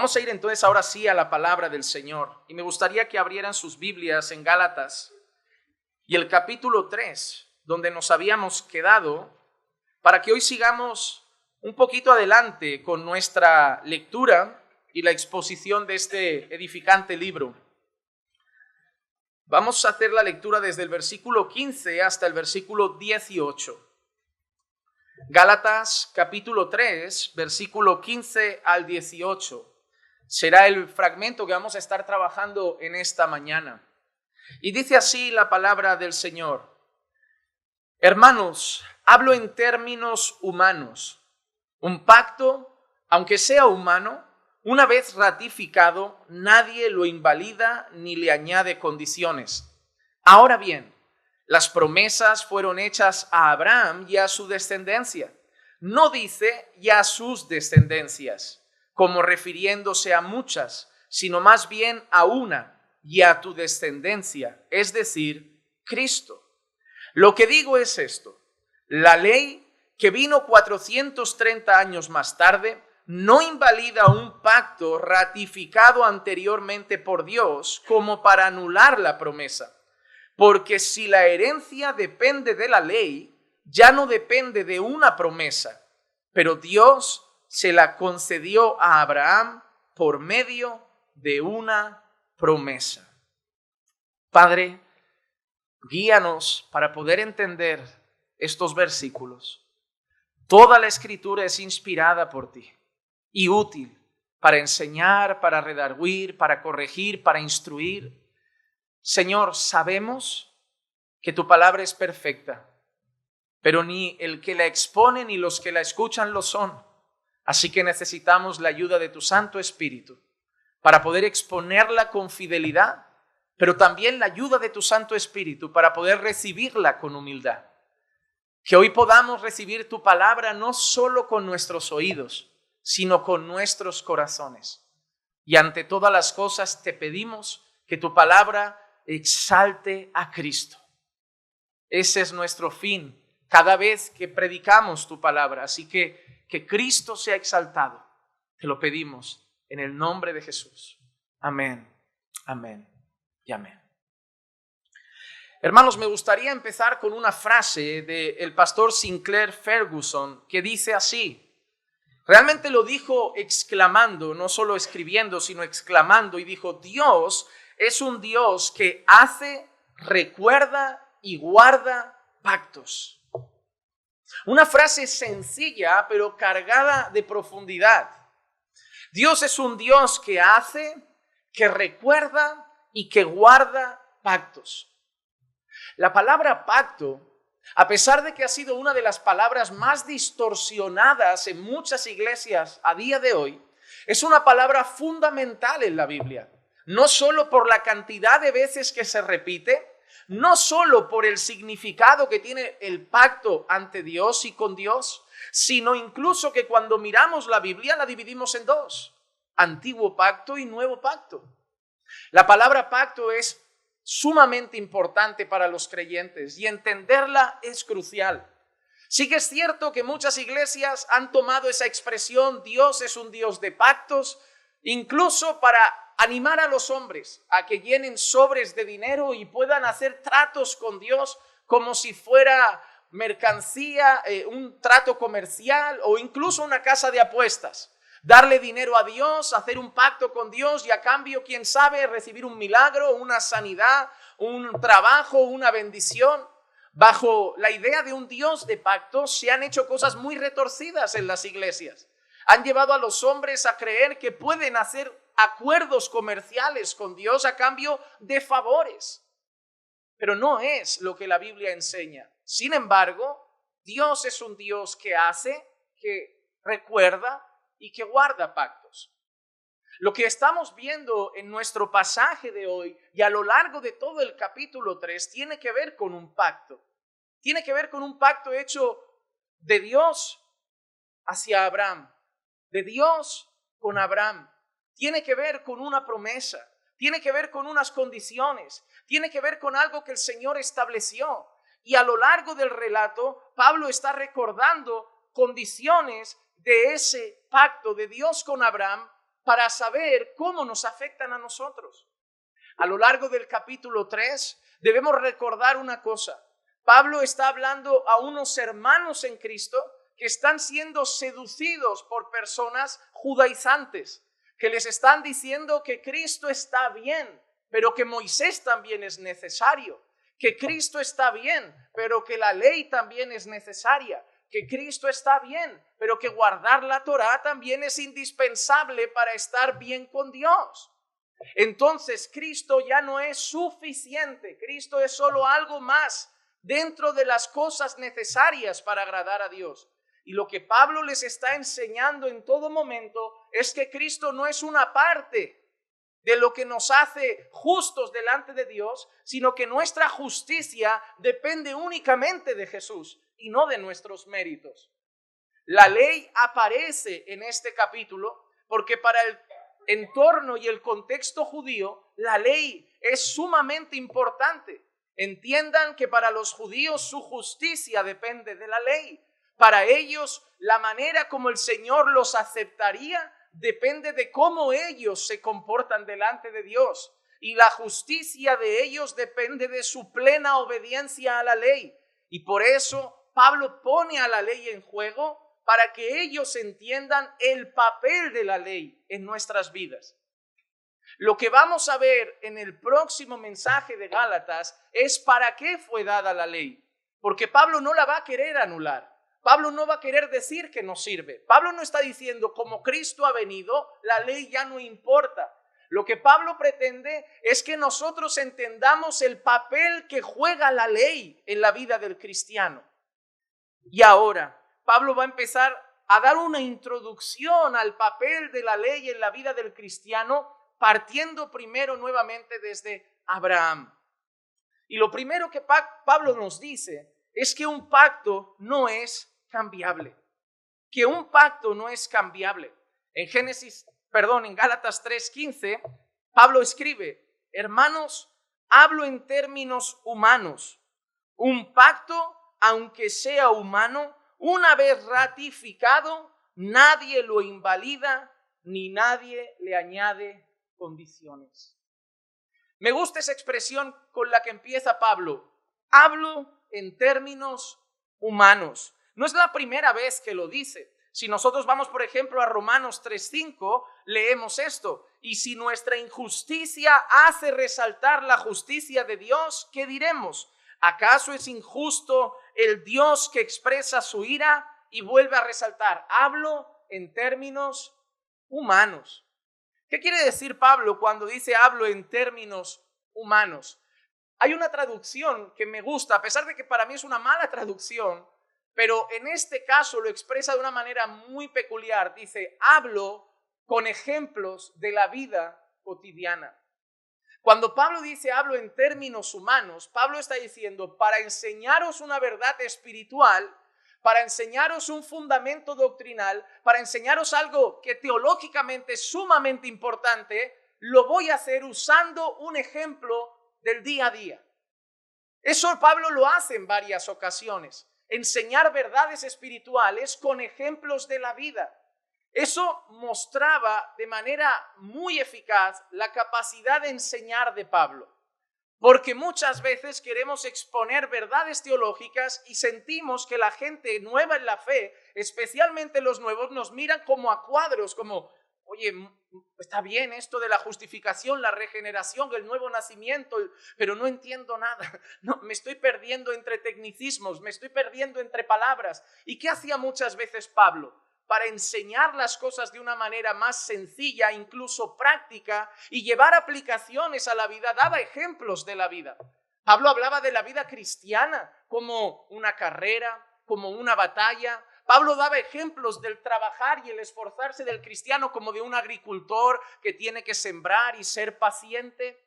Vamos a ir entonces ahora sí a la palabra del Señor. Y me gustaría que abrieran sus Biblias en Gálatas y el capítulo 3, donde nos habíamos quedado, para que hoy sigamos un poquito adelante con nuestra lectura y la exposición de este edificante libro. Vamos a hacer la lectura desde el versículo 15 hasta el versículo 18. Gálatas capítulo 3, versículo 15 al 18. Será el fragmento que vamos a estar trabajando en esta mañana. Y dice así la palabra del Señor. Hermanos, hablo en términos humanos. Un pacto, aunque sea humano, una vez ratificado, nadie lo invalida ni le añade condiciones. Ahora bien, las promesas fueron hechas a Abraham y a su descendencia. No dice y a sus descendencias, como refiriéndose a muchas, sino más bien a una y a tu descendencia, es decir, Cristo. Lo que digo es esto: la ley, que vino 430 años más tarde, no invalida un pacto ratificado anteriormente por Dios como para anular la promesa. Porque si la herencia depende de la ley, ya no depende de una promesa, pero Dios se la concedió a Abraham por medio de una promesa. Padre, guíanos para poder entender estos versículos. Toda la Escritura es inspirada por ti y útil para enseñar, para redarguir, para corregir, para instruir. Señor, sabemos que tu palabra es perfecta, pero ni el que la expone ni los que la escuchan lo son. Así que necesitamos la ayuda de tu Santo Espíritu para poder exponerla con fidelidad, pero también la ayuda de tu Santo Espíritu para poder recibirla con humildad. Que hoy podamos recibir tu palabra no solo con nuestros oídos, sino con nuestros corazones. Y ante todas las cosas te pedimos que tu palabra exalte a Cristo. Ese es nuestro fin cada vez que predicamos tu palabra. Así que Cristo sea exaltado. Te lo pedimos en el nombre de Jesús. Amén, amén y amén. Hermanos, me gustaría empezar con una frase del pastor Sinclair Ferguson que dice así. Realmente lo dijo exclamando, no solo escribiendo, sino exclamando, y dijo: Dios es un Dios que hace, recuerda y guarda pactos. Una frase sencilla, pero cargada de profundidad. Dios es un Dios que hace, que recuerda y que guarda pactos. La palabra pacto, a pesar de que ha sido una de las palabras más distorsionadas en muchas iglesias a día de hoy, es una palabra fundamental en la Biblia. No solo por la cantidad de veces que se repite, no solo por el significado que tiene el pacto ante Dios y con Dios, sino incluso que cuando miramos la Biblia la dividimos en dos: Antiguo Pacto y Nuevo Pacto. La palabra pacto es sumamente importante para los creyentes y entenderla es crucial. Sí que es cierto que muchas iglesias han tomado esa expresión, Dios es un Dios de pactos, incluso para animar a los hombres a que llenen sobres de dinero y puedan hacer tratos con Dios como si fuera mercancía, un trato comercial o incluso una casa de apuestas. Darle dinero a Dios, hacer un pacto con Dios y a cambio, quién sabe, recibir un milagro, una sanidad, un trabajo, una bendición. Bajo la idea de un Dios de pactos se han hecho cosas muy retorcidas en las iglesias. Han llevado a los hombres a creer que pueden hacer acuerdos comerciales con Dios a cambio de favores. Pero no es lo que la Biblia enseña. Sin embargo, Dios es un Dios que hace, que recuerda y que guarda pactos. Lo que estamos viendo en nuestro pasaje de hoy y a lo largo de todo el capítulo 3 tiene que ver con un pacto. Tiene que ver con un pacto hecho de Dios hacia Abraham, de Dios con Abraham. Tiene que ver con una promesa, tiene que ver con unas condiciones, tiene que ver con algo que el Señor estableció. Y a lo largo del relato, Pablo está recordando condiciones de ese pacto de Dios con Abraham para saber cómo nos afectan a nosotros. A lo largo del capítulo 3 debemos recordar una cosa. Pablo está hablando a unos hermanos en Cristo que están siendo seducidos por personas judaizantes, que les están diciendo que Cristo está bien, pero que Moisés también es necesario, que Cristo está bien, pero que la ley también es necesaria, que Cristo está bien, pero que guardar la Torá también es indispensable para estar bien con Dios. Entonces Cristo ya no es suficiente, Cristo es solo algo más dentro de las cosas necesarias para agradar a Dios. Y lo que Pablo les está enseñando en todo momento es que Cristo no es una parte de lo que nos hace justos delante de Dios, sino que nuestra justicia depende únicamente de Jesús y no de nuestros méritos. La ley aparece en este capítulo porque para el entorno y el contexto judío, la ley es sumamente importante. Entiendan que para los judíos su justicia depende de la ley. Para ellos, la manera como el Señor los aceptaría depende de cómo ellos se comportan delante de Dios. Y la justicia de ellos depende de su plena obediencia a la ley. Y por eso Pablo pone a la ley en juego para que ellos entiendan el papel de la ley en nuestras vidas. Lo que vamos a ver en el próximo mensaje de Gálatas es para qué fue dada la ley. Porque Pablo no la va a querer anular. Pablo no va a querer decir que no sirve. Pablo no está diciendo como Cristo ha venido, la ley ya no importa. Lo que Pablo pretende es que nosotros entendamos el papel que juega la ley en la vida del cristiano. Y ahora, Pablo va a empezar a dar una introducción al papel de la ley en la vida del cristiano, partiendo primero nuevamente desde Abraham. Y lo primero que Pablo nos dice es que un pacto no es cambiable. Que un pacto no es cambiable. En Gálatas 3:15, Pablo escribe: hermanos, hablo en términos humanos. Un pacto, aunque sea humano, una vez ratificado, nadie lo invalida ni nadie le añade condiciones. Me gusta esa expresión con la que empieza Pablo. Hablo en términos humanos. No es la primera vez que lo dice. Si nosotros vamos, por ejemplo, a Romanos 3:5, leemos esto: y si nuestra injusticia hace resaltar la justicia de Dios, ¿qué diremos? ¿Acaso es injusto el Dios que expresa su ira? Y vuelve a resaltar: hablo en términos humanos. ¿Qué quiere decir Pablo cuando dice hablo en términos humanos? Hay una traducción que me gusta, a pesar de que para mí es una mala traducción, pero en este caso lo expresa de una manera muy peculiar. Dice: hablo con ejemplos de la vida cotidiana. Cuando Pablo dice hablo en términos humanos, Pablo está diciendo: para enseñaros una verdad espiritual, para enseñaros un fundamento doctrinal, para enseñaros algo que teológicamente es sumamente importante, lo voy a hacer usando un ejemplo del día a día. Eso Pablo lo hace en varias ocasiones. Enseñar verdades espirituales con ejemplos de la vida. Eso mostraba de manera muy eficaz la capacidad de enseñar de Pablo. Porque muchas veces queremos exponer verdades teológicas y sentimos que la gente nueva en la fe, especialmente los nuevos, nos miran como a cuadros, como: oye, está bien esto de la justificación, la regeneración, el nuevo nacimiento, pero no entiendo nada. No, me estoy perdiendo entre tecnicismos, me estoy perdiendo entre palabras. ¿Y qué hacía muchas veces Pablo? Para enseñar las cosas de una manera más sencilla, incluso práctica, y llevar aplicaciones a la vida, daba ejemplos de la vida. Pablo hablaba de la vida cristiana como una carrera, como una batalla. Pablo daba ejemplos del trabajar y el esforzarse del cristiano como de un agricultor que tiene que sembrar y ser paciente.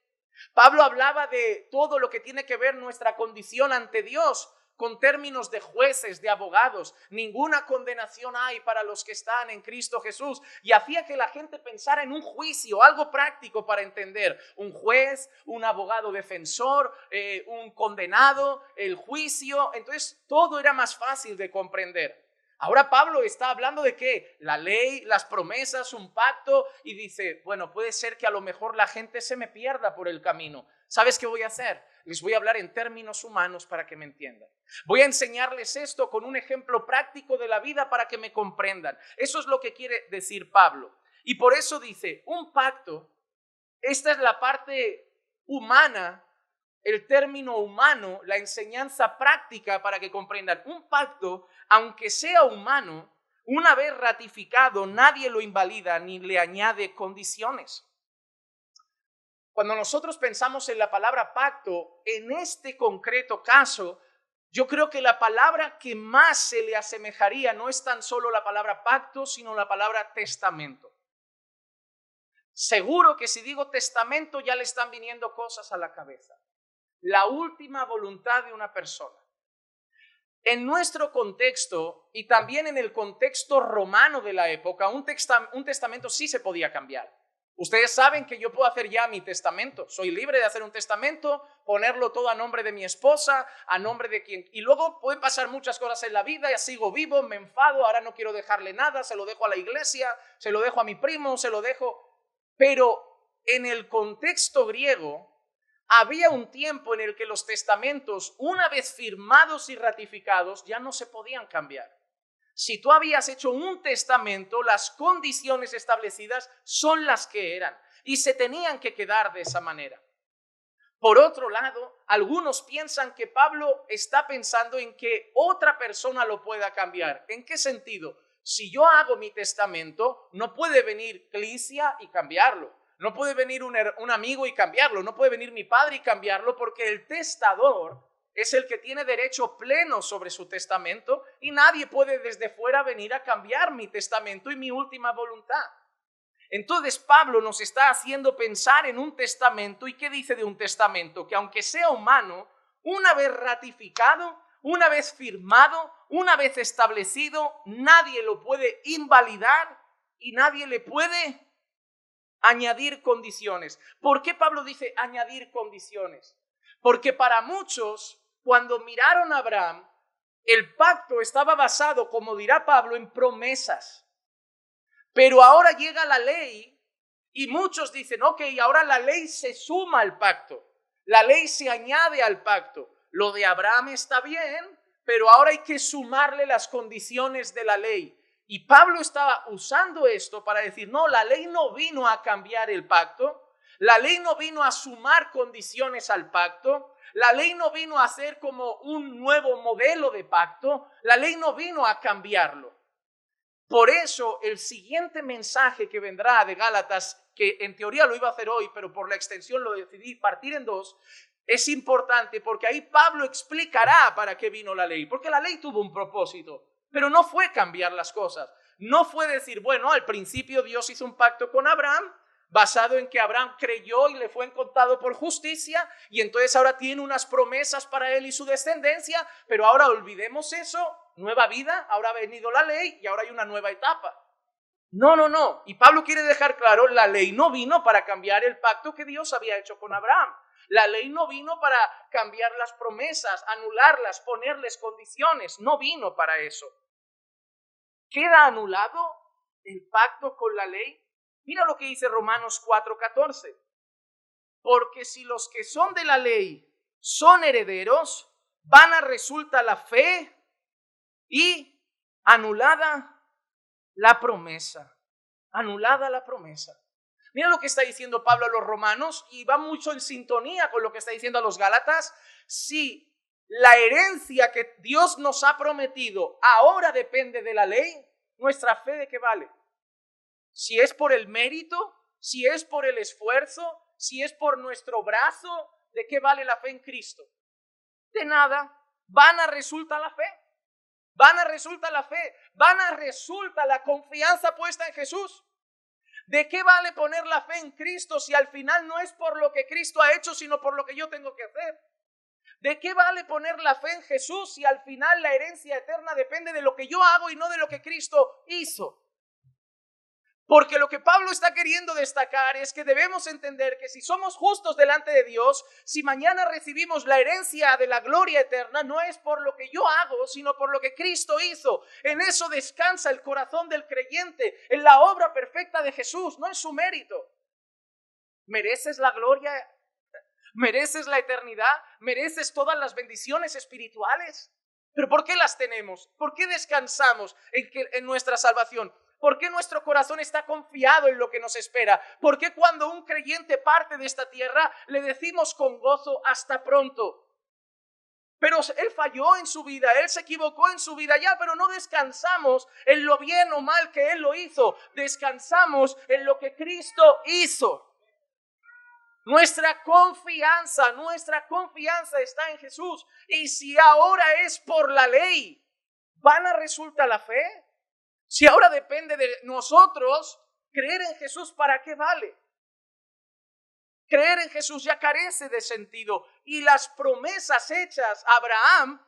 Pablo hablaba de todo lo que tiene que ver nuestra condición ante Dios con términos de jueces, de abogados. Ninguna condenación hay para los que están en Cristo Jesús. Y hacía que la gente pensara en un juicio, algo práctico para entender. Un juez, un abogado defensor, un condenado, el juicio. Entonces todo era más fácil de comprender. Ahora Pablo está hablando de qué, la ley, las promesas, un pacto, y dice, bueno, puede ser que a lo mejor la gente se me pierda por el camino. ¿Sabes qué voy a hacer? Les voy a hablar en términos humanos para que me entiendan. Voy a enseñarles esto con un ejemplo práctico de la vida para que me comprendan. Eso es lo que quiere decir Pablo. Y por eso dice, un pacto, esta es la parte humana, el término humano, la enseñanza práctica para que comprendan. Un pacto, aunque sea humano, una vez ratificado, nadie lo invalida ni le añade condiciones. Cuando nosotros pensamos en la palabra pacto, en este concreto caso, yo creo que la palabra que más se le asemejaría no es tan solo la palabra pacto, sino la palabra testamento. Seguro que si digo testamento ya le están viniendo cosas a la cabeza. La última voluntad de una persona. En nuestro contexto y también en el contexto romano de la época, un testamento sí se podía cambiar. Ustedes saben que yo puedo hacer ya mi testamento. Soy libre de hacer un testamento, ponerlo todo a nombre de mi esposa, a nombre de quien. Y luego pueden pasar muchas cosas en la vida, ya sigo vivo, me enfado, ahora no quiero dejarle nada, se lo dejo a la iglesia, se lo dejo a mi primo, se lo dejo. Pero en el contexto griego, había un tiempo en el que los testamentos, una vez firmados y ratificados, ya no se podían cambiar. Si tú habías hecho un testamento, las condiciones establecidas son las que eran y se tenían que quedar de esa manera. Por otro lado, algunos piensan que Pablo está pensando en que otra persona lo pueda cambiar. ¿En qué sentido? Si yo hago mi testamento, no puede venir Clicia y cambiarlo. No puede venir un amigo y cambiarlo, no puede venir mi padre y cambiarlo, porque el testador es el que tiene derecho pleno sobre su testamento y nadie puede desde fuera venir a cambiar mi testamento y mi última voluntad. Entonces Pablo nos está haciendo pensar en un testamento. ¿Y qué dice de un testamento? Que aunque sea humano, una vez ratificado, una vez firmado, una vez establecido, nadie lo puede invalidar y nadie le puede añadir condiciones. ¿Por qué Pablo dice añadir condiciones? Porque para muchos, cuando miraron a Abraham, el pacto estaba basado, como dirá Pablo, en promesas. Pero ahora llega la ley y muchos dicen, ok, ahora la ley se suma al pacto. La ley se añade al pacto. Lo de Abraham está bien, pero ahora hay que sumarle las condiciones de la ley. Y Pablo estaba usando esto para decir, no, la ley no vino a cambiar el pacto, la ley no vino a sumar condiciones al pacto, la ley no vino a hacer como un nuevo modelo de pacto, la ley no vino a cambiarlo. Por eso el siguiente mensaje que vendrá de Gálatas, que en teoría lo iba a hacer hoy, pero por la extensión lo decidí partir en dos, es importante porque ahí Pablo explicará para qué vino la ley, porque la ley tuvo un propósito. Pero no fue cambiar las cosas, no fue decir, bueno, al principio Dios hizo un pacto con Abraham, basado en que Abraham creyó y le fue contado por justicia, y entonces ahora tiene unas promesas para él y su descendencia, pero ahora olvidemos eso, nueva vida, ahora ha venido la ley y ahora hay una nueva etapa. No, y Pablo quiere dejar claro, la ley no vino para cambiar el pacto que Dios había hecho con Abraham. La ley no vino para cambiar las promesas, anularlas, ponerles condiciones. No vino para eso. ¿Queda anulado el pacto con la ley? Mira lo que dice Romanos 4:14. Porque si los que son de la ley son herederos, vana resulta la fe y anulada la promesa. Anulada la promesa. Mira lo que está diciendo Pablo a los romanos y va mucho en sintonía con lo que está diciendo a los gálatas. Si la herencia que Dios nos ha prometido ahora depende de la ley, ¿nuestra fe de qué vale? Si es por el mérito, si es por el esfuerzo, si es por nuestro brazo, ¿de qué vale la fe en Cristo? De nada. Vana resulta la fe. Vana resulta la fe. Vana resulta la confianza puesta en Jesús. ¿De qué vale poner la fe en Cristo si al final no es por lo que Cristo ha hecho, sino por lo que yo tengo que hacer? ¿De qué vale poner la fe en Jesús si al final la herencia eterna depende de lo que yo hago y no de lo que Cristo hizo? Porque lo que Pablo está queriendo destacar es que debemos entender que si somos justos delante de Dios, si mañana recibimos la herencia de la gloria eterna, no es por lo que yo hago, sino por lo que Cristo hizo. En eso descansa el corazón del creyente, en la obra perfecta de Jesús, no en su mérito. ¿Mereces la gloria? ¿Mereces la eternidad? ¿Mereces todas las bendiciones espirituales? ¿Pero por qué las tenemos? ¿Por qué descansamos en nuestra salvación? ¿Por qué nuestro corazón está confiado en lo que nos espera? ¿Por qué cuando un creyente parte de esta tierra le decimos con gozo hasta pronto? Pero él falló en su vida, él se equivocó en su vida ya, pero no descansamos en lo bien o mal que él lo hizo. Descansamos en lo que Cristo hizo. Nuestra confianza está en Jesús. Y si ahora es por la ley, ¿vana resulta la fe? Si ahora depende de nosotros, creer en Jesús, ¿para qué vale? Creer en Jesús ya carece de sentido. Y las promesas hechas a Abraham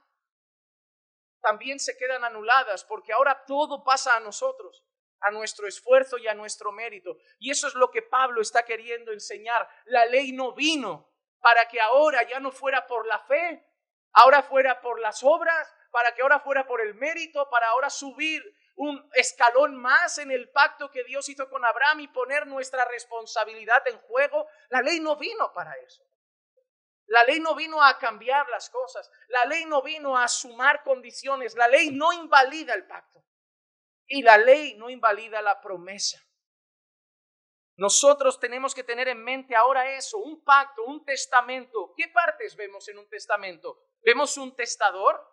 también se quedan anuladas, porque ahora todo pasa a nosotros, a nuestro esfuerzo y a nuestro mérito. Y eso es lo que Pablo está queriendo enseñar. La ley no vino para que ahora ya no fuera por la fe, ahora fuera por las obras, para que ahora fuera por el mérito, para ahora subir un escalón más en el pacto que Dios hizo con Abraham y poner nuestra responsabilidad en juego. La ley no vino para eso. La ley no vino a cambiar las cosas. La ley no vino a sumar condiciones. La ley no invalida el pacto. Y la ley no invalida la promesa. Nosotros tenemos que tener en mente ahora eso, un pacto, un testamento. ¿Qué partes vemos en un testamento? ¿Vemos un testador?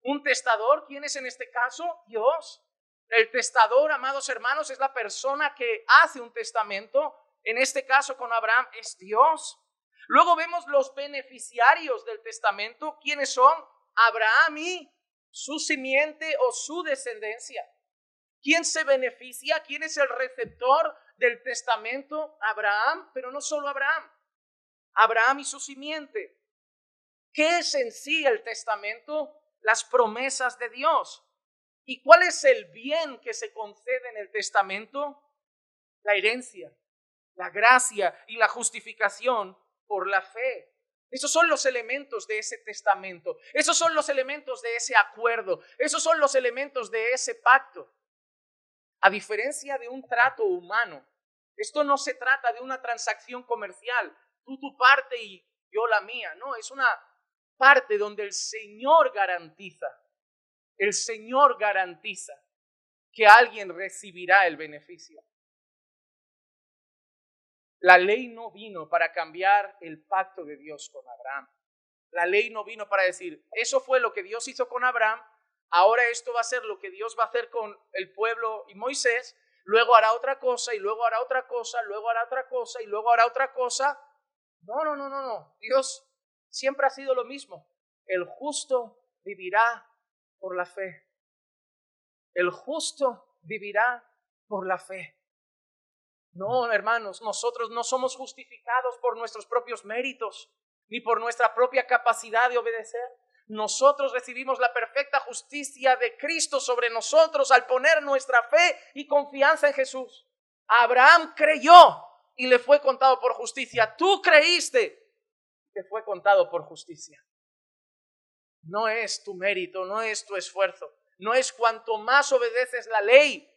¿Un testador? ¿Quién es en este caso? Dios. El testador, amados hermanos, es la persona que hace un testamento. En este caso con Abraham es Dios. Luego vemos los beneficiarios del testamento. ¿Quiénes son? Abraham y su simiente o su descendencia. ¿Quién se beneficia? ¿Quién es el receptor del testamento? Abraham, pero no solo Abraham. Abraham y su simiente. ¿Qué es en sí el testamento? Las promesas de Dios. ¿Y cuál es el bien que se concede en el testamento? La herencia, la gracia y la justificación por la fe. Esos son los elementos de ese testamento. Esos son los elementos de ese acuerdo. Esos son los elementos de ese pacto. A diferencia de un trato humano, esto no se trata de una transacción comercial. Tú tu parte y yo la mía. No, es una parte donde el Señor garantiza que alguien recibirá el beneficio. La ley no vino para cambiar el pacto de Dios con Abraham. La ley no vino para decir, eso fue lo que Dios hizo con Abraham, ahora esto va a ser lo que Dios va a hacer con el pueblo y Moisés, luego hará otra cosa y luego hará otra cosa, luego hará otra cosa y luego hará otra cosa. No. Dios siempre ha sido lo mismo. El justo vivirá por la fe. El justo vivirá por la fe. No, hermanos, nosotros no somos justificados por nuestros propios méritos, ni por nuestra propia capacidad de obedecer. Nosotros recibimos la perfecta justicia de Cristo sobre nosotros al poner nuestra fe y confianza en Jesús. Abraham creyó y le fue contado por justicia. Tú creíste y te fue contado por justicia. No es tu mérito, no es tu esfuerzo. No es cuanto más obedeces la ley,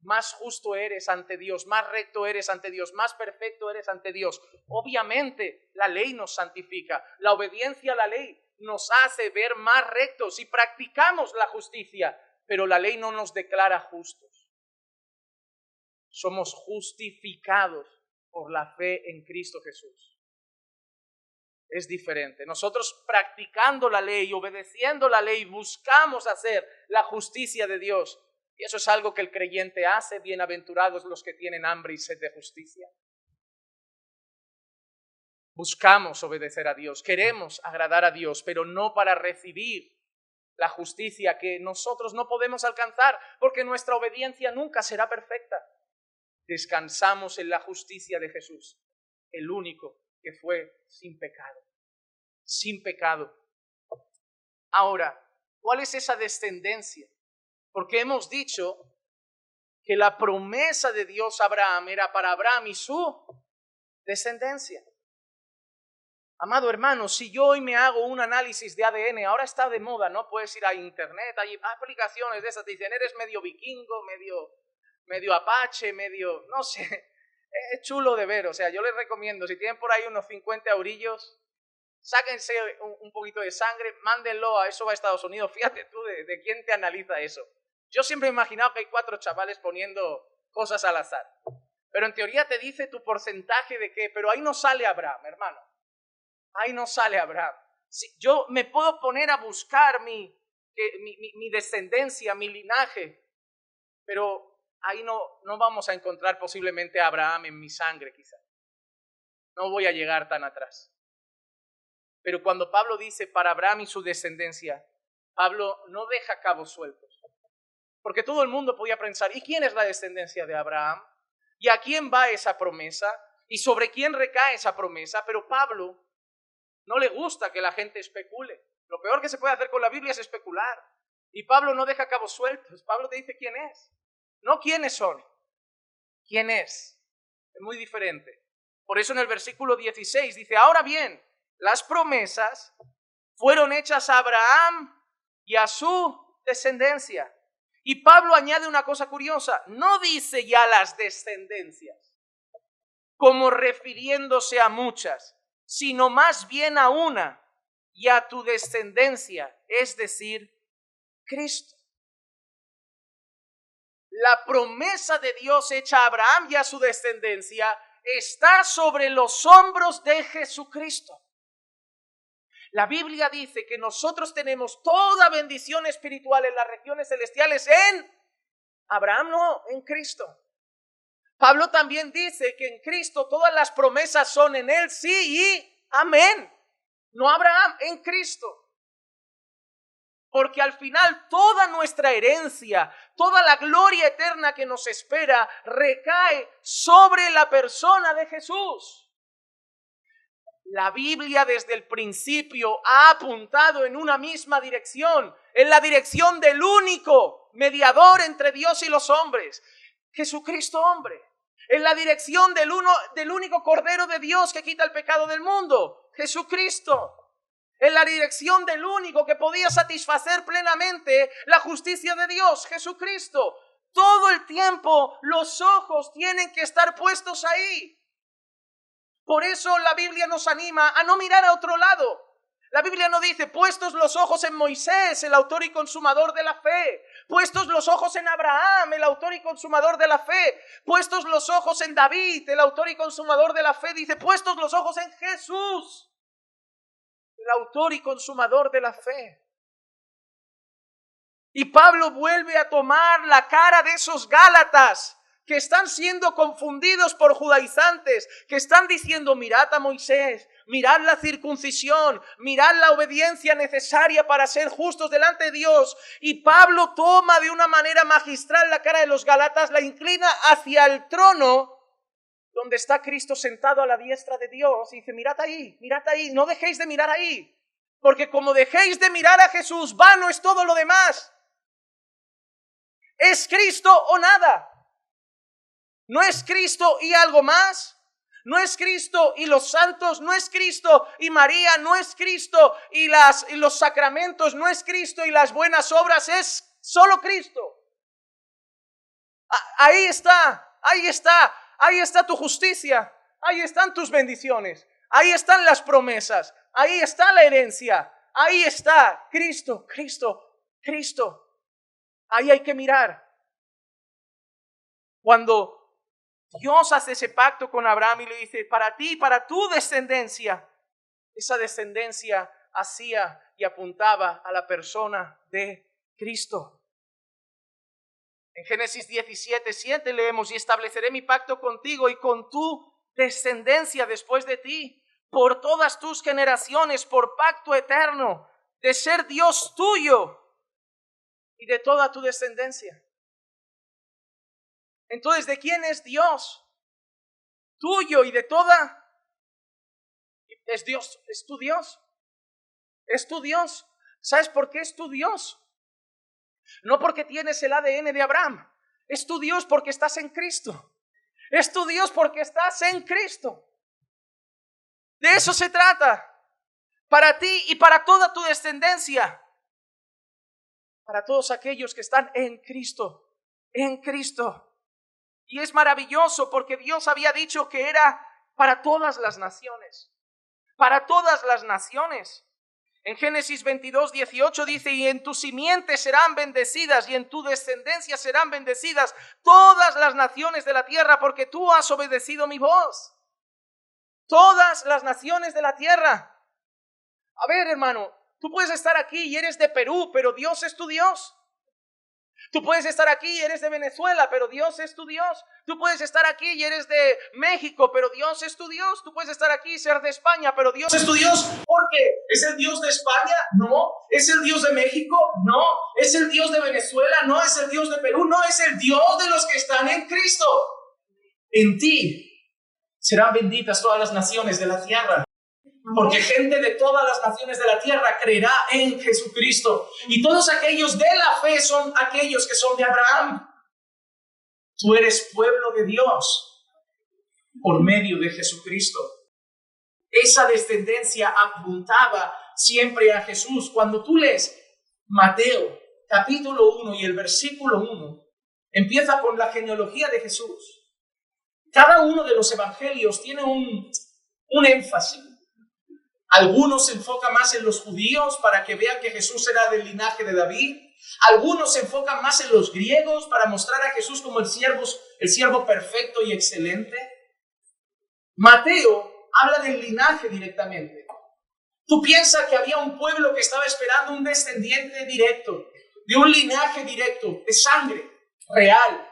más justo eres ante Dios, más recto eres ante Dios, más perfecto eres ante Dios. Obviamente la ley nos santifica, la obediencia a la ley nos hace ver más rectos y practicamos la justicia, pero la ley no nos declara justos. Somos justificados por la fe en Cristo Jesús. Es diferente. Nosotros practicando la ley, obedeciendo la ley, buscamos hacer la justicia de Dios. Y eso es algo que el creyente hace. Bienaventurados los que tienen hambre y sed de justicia. Buscamos obedecer a Dios, queremos agradar a Dios, pero no para recibir la justicia que nosotros no podemos alcanzar, porque nuestra obediencia nunca será perfecta. Descansamos en la justicia de Jesús, el único que fue sin pecado. Sin pecado. Ahora, ¿cuál es esa descendencia? Porque hemos dicho que la promesa de Dios a Abraham era para Abraham y su descendencia. Amado hermano, si yo hoy me hago un análisis de ADN, ahora está de moda, ¿no? Puedes ir a internet, hay aplicaciones de esas, te dicen, eres medio vikingo, medio apache, medio, no sé, es chulo de ver. O sea, yo les recomiendo, si tienen por ahí unos 50 eurillos, sáquense un poquito de sangre, mándenlo, a eso va a Estados Unidos, fíjate tú de quién te analiza eso. Yo siempre he imaginado que hay 4 chavales poniendo cosas al azar, pero en teoría te dice tu porcentaje de qué, pero ahí no sale Abraham, hermano. Ahí no sale Abraham. Si yo me puedo poner a buscar mi descendencia, mi linaje, pero ahí no vamos a encontrar posiblemente a Abraham en mi sangre quizá. No voy a llegar tan atrás. Pero cuando Pablo dice para Abraham y su descendencia, Pablo no deja cabos sueltos. Porque todo el mundo podía pensar, ¿y quién es la descendencia de Abraham? ¿Y a quién va esa promesa? ¿Y sobre quién recae esa promesa? Pero Pablo no le gusta que la gente especule. Lo peor que se puede hacer con la Biblia es especular. Y Pablo no deja cabos sueltos. Pablo te dice quién es. No quiénes son. ¿Quién es? Es muy diferente. Por eso en el versículo 16 dice, ahora bien, las promesas fueron hechas a Abraham y a su descendencia. Y Pablo añade una cosa curiosa. No dice ya las descendencias, como refiriéndose a muchas, sino más bien a una y a tu descendencia, es decir, Cristo. La promesa de Dios hecha a Abraham y a su descendencia está sobre los hombros de Jesucristo. La Biblia dice que nosotros tenemos toda bendición espiritual en las regiones celestiales en Abraham, no, en Cristo. Pablo también dice que en Cristo todas las promesas son en Él, sí y amén. No Abraham, en Cristo. Porque al final toda nuestra herencia, toda la gloria eterna que nos espera, recae sobre la persona de Jesús. La Biblia desde el principio ha apuntado en una misma dirección, en la dirección del único mediador entre Dios y los hombres, Jesucristo hombre. En la dirección del único Cordero de Dios que quita el pecado del mundo, Jesucristo. En la dirección del único que podía satisfacer plenamente la justicia de Dios, Jesucristo. Todo el tiempo los ojos tienen que estar puestos ahí. Por eso la Biblia nos anima a no mirar a otro lado. La Biblia no dice, puestos los ojos en Moisés, el autor y consumador de la fe. Puestos los ojos en Abraham, el autor y consumador de la fe. Puestos los ojos en David, el autor y consumador de la fe. Dice, puestos los ojos en Jesús, el autor y consumador de la fe. Y Pablo vuelve a tomar la cara de esos Gálatas que están siendo confundidos por judaizantes, que están diciendo, mirad a Moisés, mirad la circuncisión, mirad la obediencia necesaria para ser justos delante de Dios. Y Pablo toma de una manera magistral la cara de los Gálatas, la inclina hacia el trono donde está Cristo sentado a la diestra de Dios. Y dice, mirad ahí, no dejéis de mirar ahí, porque como dejéis de mirar a Jesús, vano es todo lo demás. ¿Es Cristo o nada? ¿No es Cristo y algo más? ¿No es Cristo y los santos? ¿No es Cristo y María? ¿No es Cristo y los sacramentos? ¿No es Cristo y las buenas obras? Es solo Cristo. Ahí está tu justicia. Ahí están tus bendiciones. Ahí están las promesas. Ahí está la herencia. Ahí está Cristo. Ahí hay que mirar. Cuando Dios hace ese pacto con Abraham y le dice, para ti, para tu descendencia, esa descendencia hacía y apuntaba a la persona de Cristo. En Génesis 17:7 leemos, y estableceré mi pacto contigo y con tu descendencia después de ti, por todas tus generaciones, por pacto eterno, de ser Dios tuyo y de toda tu descendencia. Entonces, ¿de quién es Dios? Tuyo y de toda. Es Dios, es tu Dios. Es tu Dios. ¿Sabes por qué es tu Dios? No porque tienes el ADN de Abraham. Es tu Dios porque estás en Cristo. Es tu Dios porque estás en Cristo. De eso se trata. Para ti y para toda tu descendencia. Para todos aquellos que están en Cristo. En Cristo. Y es maravilloso porque Dios había dicho que era para todas las naciones. Para todas las naciones. En Génesis 22:18 dice: y en tu simiente serán bendecidas y en tu descendencia serán bendecidas todas las naciones de la tierra, porque tú has obedecido mi voz. Todas las naciones de la tierra. A ver, hermano, tú puedes estar aquí y eres de Perú, pero Dios es tu Dios. Tú puedes estar aquí y eres de Venezuela, pero Dios es tu Dios. Tú puedes estar aquí y eres de México, pero Dios es tu Dios. Tú puedes estar aquí y ser de España, pero Dios es tu Dios. ¿Por qué? ¿Es el Dios de España? No. ¿Es el Dios de México? No. ¿Es el Dios de Venezuela? No. ¿Es el Dios de Perú? No. Es el Dios de los que están en Cristo. En ti serán benditas todas las naciones de la tierra. Porque gente de todas las naciones de la tierra creerá en Jesucristo. Y todos aquellos de la fe son aquellos que son de Abraham. Tú eres pueblo de Dios por medio de Jesucristo. Esa descendencia apuntaba siempre a Jesús. Cuando tú lees Mateo capítulo 1 y el versículo 1, empieza con la genealogía de Jesús. Cada uno de los evangelios tiene un énfasis. Algunos se enfocan más en los judíos para que vean que Jesús era del linaje de David. Algunos se enfocan más en los griegos para mostrar a Jesús como el siervo perfecto y excelente. Mateo habla del linaje directamente. Tú piensas que había un pueblo que estaba esperando un descendiente directo, de un linaje directo, de sangre real.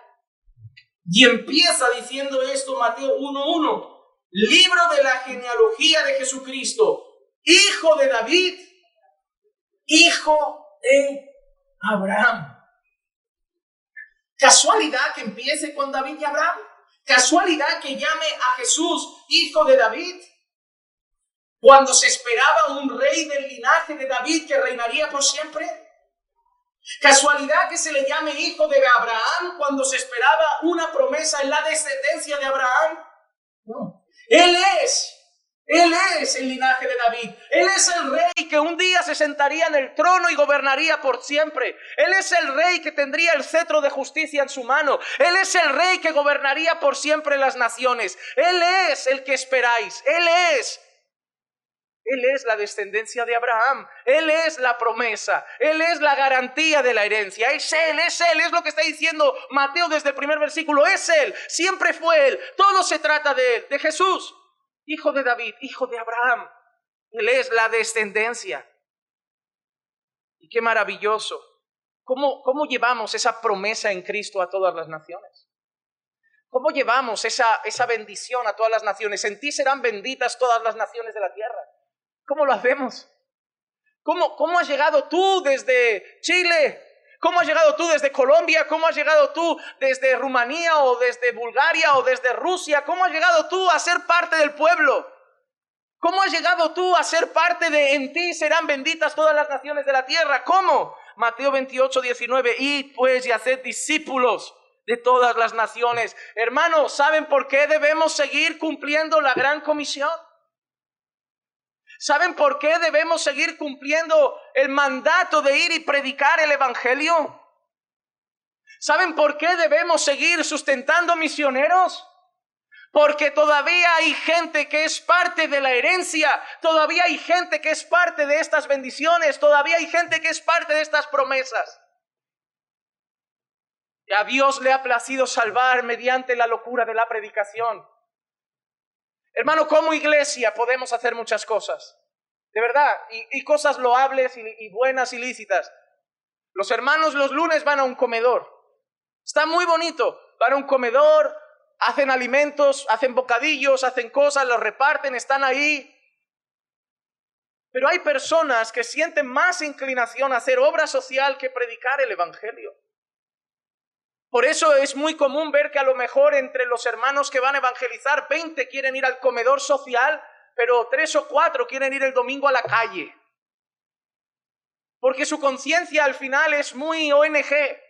Y empieza diciendo esto Mateo 1:1. Libro de la genealogía de Jesucristo, hijo de David, hijo de Abraham. ¿Casualidad que empiece con David y Abraham? ¿Casualidad que llame a Jesús hijo de David? Cuando se esperaba un rey del linaje de David que reinaría por siempre. ¿Casualidad que se le llame hijo de Abraham cuando se esperaba una promesa en la descendencia de Abraham? No. Él es el linaje de David. Él es el rey que un día se sentaría en el trono y gobernaría por siempre. Él es el rey que tendría el cetro de justicia en su mano. Él es el rey que gobernaría por siempre las naciones. Él es el que esperáis. Él es la descendencia de Abraham. Él es la promesa. Él es la garantía de la herencia. Es Él, es lo que está diciendo Mateo desde el primer versículo. Es Él, siempre fue Él. Todo se trata de Él, de Jesús, hijo de David, hijo de Abraham. Él es la descendencia. Y qué maravilloso. ¿Cómo llevamos esa promesa en Cristo a todas las naciones? ¿Cómo llevamos esa bendición a todas las naciones? En ti serán benditas todas las naciones de la tierra. ¿Cómo lo hacemos? ¿Cómo has llegado tú desde Chile? ¿Cómo has llegado tú desde Colombia? ¿Cómo has llegado tú desde Rumanía o desde Bulgaria o desde Rusia? ¿Cómo has llegado tú a ser parte del pueblo? ¿Cómo has llegado tú a ser parte de en ti serán benditas todas las naciones de la tierra? ¿Cómo? Mateo 28:19. Id pues y haced discípulos de todas las naciones. Hermanos, ¿saben por qué debemos seguir cumpliendo la gran comisión? ¿Saben por qué debemos seguir cumpliendo el mandato de ir y predicar el evangelio? ¿Saben por qué debemos seguir sustentando misioneros? Porque todavía hay gente que es parte de la herencia, todavía hay gente que es parte de estas bendiciones, todavía hay gente que es parte de estas promesas. Y a Dios le ha placido salvar mediante la locura de la predicación. Hermano, como iglesia podemos hacer muchas cosas, de verdad, y cosas loables y buenas y lícitas. Los hermanos los lunes van a un comedor, está muy bonito, van a un comedor, hacen alimentos, hacen bocadillos, hacen cosas, los reparten, están ahí. Pero hay personas que sienten más inclinación a hacer obra social que predicar el evangelio. Por eso es muy común ver que a lo mejor entre los hermanos que van a evangelizar, 20 quieren ir al comedor social, pero 3 o 4 quieren ir el domingo a la calle. Porque su conciencia al final es muy ONG.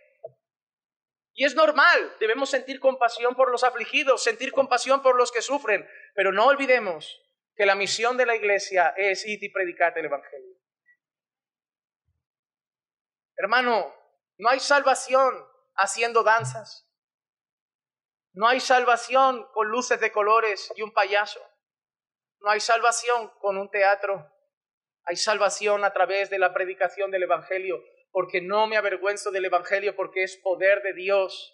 Y es normal, debemos sentir compasión por los afligidos, sentir compasión por los que sufren, pero no olvidemos que la misión de la iglesia es ir y predicar el evangelio. Hermano, no hay salvación haciendo danzas. No hay salvación con luces de colores y un payaso. No hay salvación con un teatro. Hay salvación a través de la predicación del evangelio, porque no me avergüenzo del evangelio, porque es poder de Dios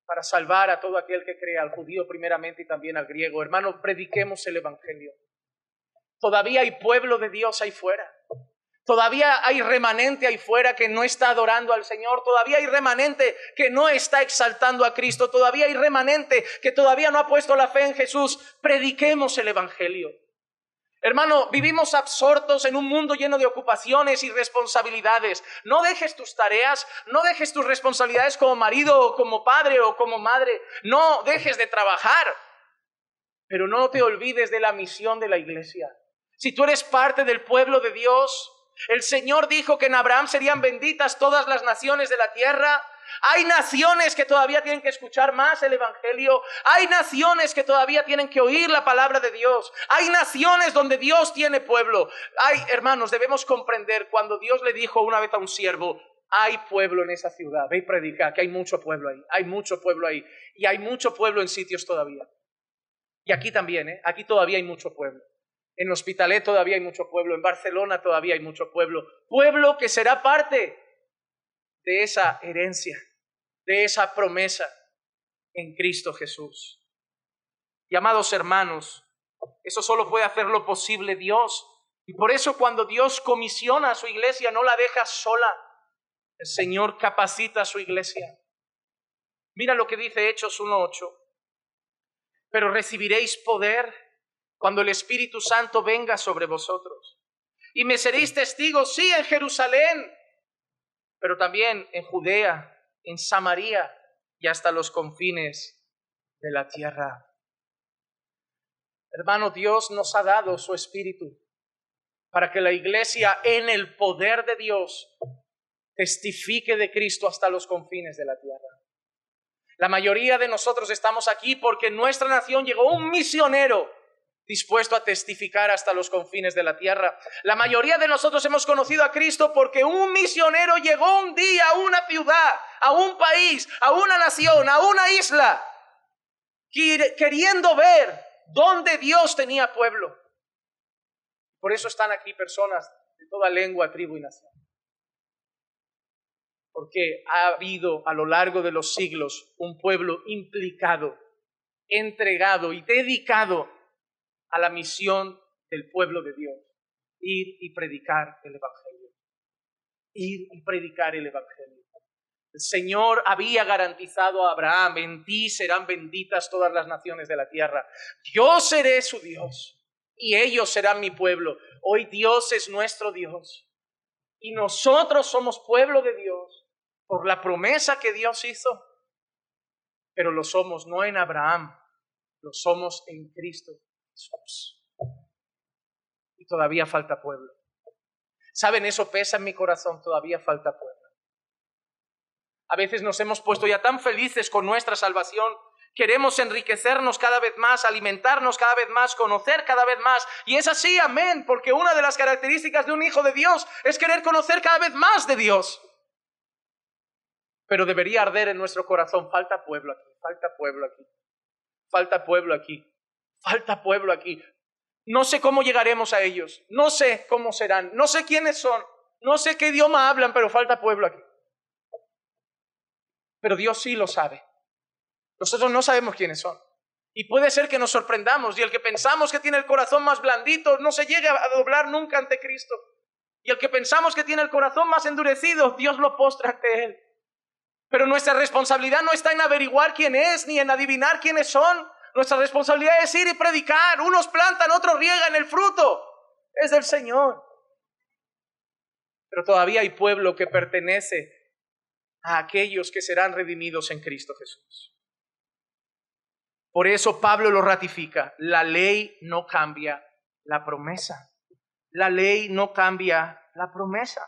para salvar a todo aquel que crea, al judío primeramente y también al griego. Hermano, prediquemos el evangelio. Todavía hay pueblo de Dios ahí fuera. Todavía hay remanente ahí fuera que no está adorando al Señor. Todavía hay remanente que no está exaltando a Cristo. Todavía hay remanente que todavía no ha puesto la fe en Jesús. Prediquemos el evangelio. Hermano, vivimos absortos en un mundo lleno de ocupaciones y responsabilidades. No dejes tus tareas, no dejes tus responsabilidades como marido o como padre o como madre. No dejes de trabajar, pero no te olvides de la misión de la iglesia. Si tú eres parte del pueblo de Dios, el Señor dijo que en Abraham serían benditas todas las naciones de la tierra. Hay naciones que todavía tienen que escuchar más el evangelio. Hay naciones que todavía tienen que oír la palabra de Dios. Hay naciones donde Dios tiene pueblo. Hermanos, debemos comprender cuando Dios le dijo una vez a un siervo: hay pueblo en esa ciudad, ve y predica, que hay mucho pueblo ahí. Hay mucho pueblo ahí. Y hay mucho pueblo en sitios todavía. Y aquí también, aquí todavía hay mucho pueblo. En Hospitalet todavía hay mucho pueblo. En Barcelona todavía hay mucho pueblo. Pueblo que será parte de esa herencia, de esa promesa en Cristo Jesús. Y amados hermanos, eso solo puede hacerlo posible Dios. Y por eso cuando Dios comisiona a su iglesia, no la deja sola. El Señor capacita a su iglesia. Mira lo que dice Hechos 1:8. Pero recibiréis poder cuando el Espíritu Santo venga sobre vosotros. Y me seréis testigos, sí, en Jerusalén, pero también en Judea, en Samaria y hasta los confines de la tierra. Hermano, Dios nos ha dado su Espíritu para que la iglesia, en el poder de Dios, testifique de Cristo hasta los confines de la tierra. La mayoría de nosotros estamos aquí porque en nuestra nación llegó un misionero dispuesto a testificar hasta los confines de la tierra. La mayoría de nosotros hemos conocido a Cristo porque un misionero llegó un día a una ciudad, a un país, a una nación, a una isla, queriendo ver dónde Dios tenía pueblo. Por eso están aquí personas de toda lengua, tribu y nación. Porque ha habido a lo largo de los siglos un pueblo implicado, entregado y dedicado a la misión del pueblo de Dios: ir y predicar el evangelio. Ir y predicar el evangelio. El Señor había garantizado a Abraham: en ti serán benditas todas las naciones de la tierra. Yo seré su Dios y ellos serán mi pueblo. Hoy Dios es nuestro Dios y nosotros somos pueblo de Dios por la promesa que Dios hizo. Pero lo somos no en Abraham, lo somos en Cristo Jesús. Y todavía falta pueblo. ¿Saben? Eso pesa en mi corazón, todavía falta pueblo. A veces nos hemos puesto ya tan felices con nuestra salvación, queremos enriquecernos cada vez más, alimentarnos cada vez más, conocer cada vez más. Y es así, amén, porque una de las características de un hijo de Dios es querer conocer cada vez más de Dios. Pero debería arder en nuestro corazón: falta pueblo aquí, falta pueblo aquí, falta pueblo aquí, falta pueblo aquí. No sé cómo llegaremos a ellos, no sé cómo serán, no sé quiénes son, no sé qué idioma hablan, pero falta pueblo aquí. Pero Dios sí lo sabe. Nosotros no sabemos quiénes son. Y puede ser que nos sorprendamos y el que pensamos que tiene el corazón más blandito no se llegue a doblar nunca ante Cristo. Y el que pensamos que tiene el corazón más endurecido, Dios lo postra ante Él. Pero nuestra responsabilidad no está en averiguar quién es, ni en adivinar quiénes son. Nuestra responsabilidad es ir y predicar. Unos plantan, otros riegan, el fruto es del Señor. Pero todavía hay pueblo que pertenece a aquellos que serán redimidos en Cristo Jesús. Por eso Pablo lo ratifica: la ley no cambia la promesa. La ley no cambia la promesa.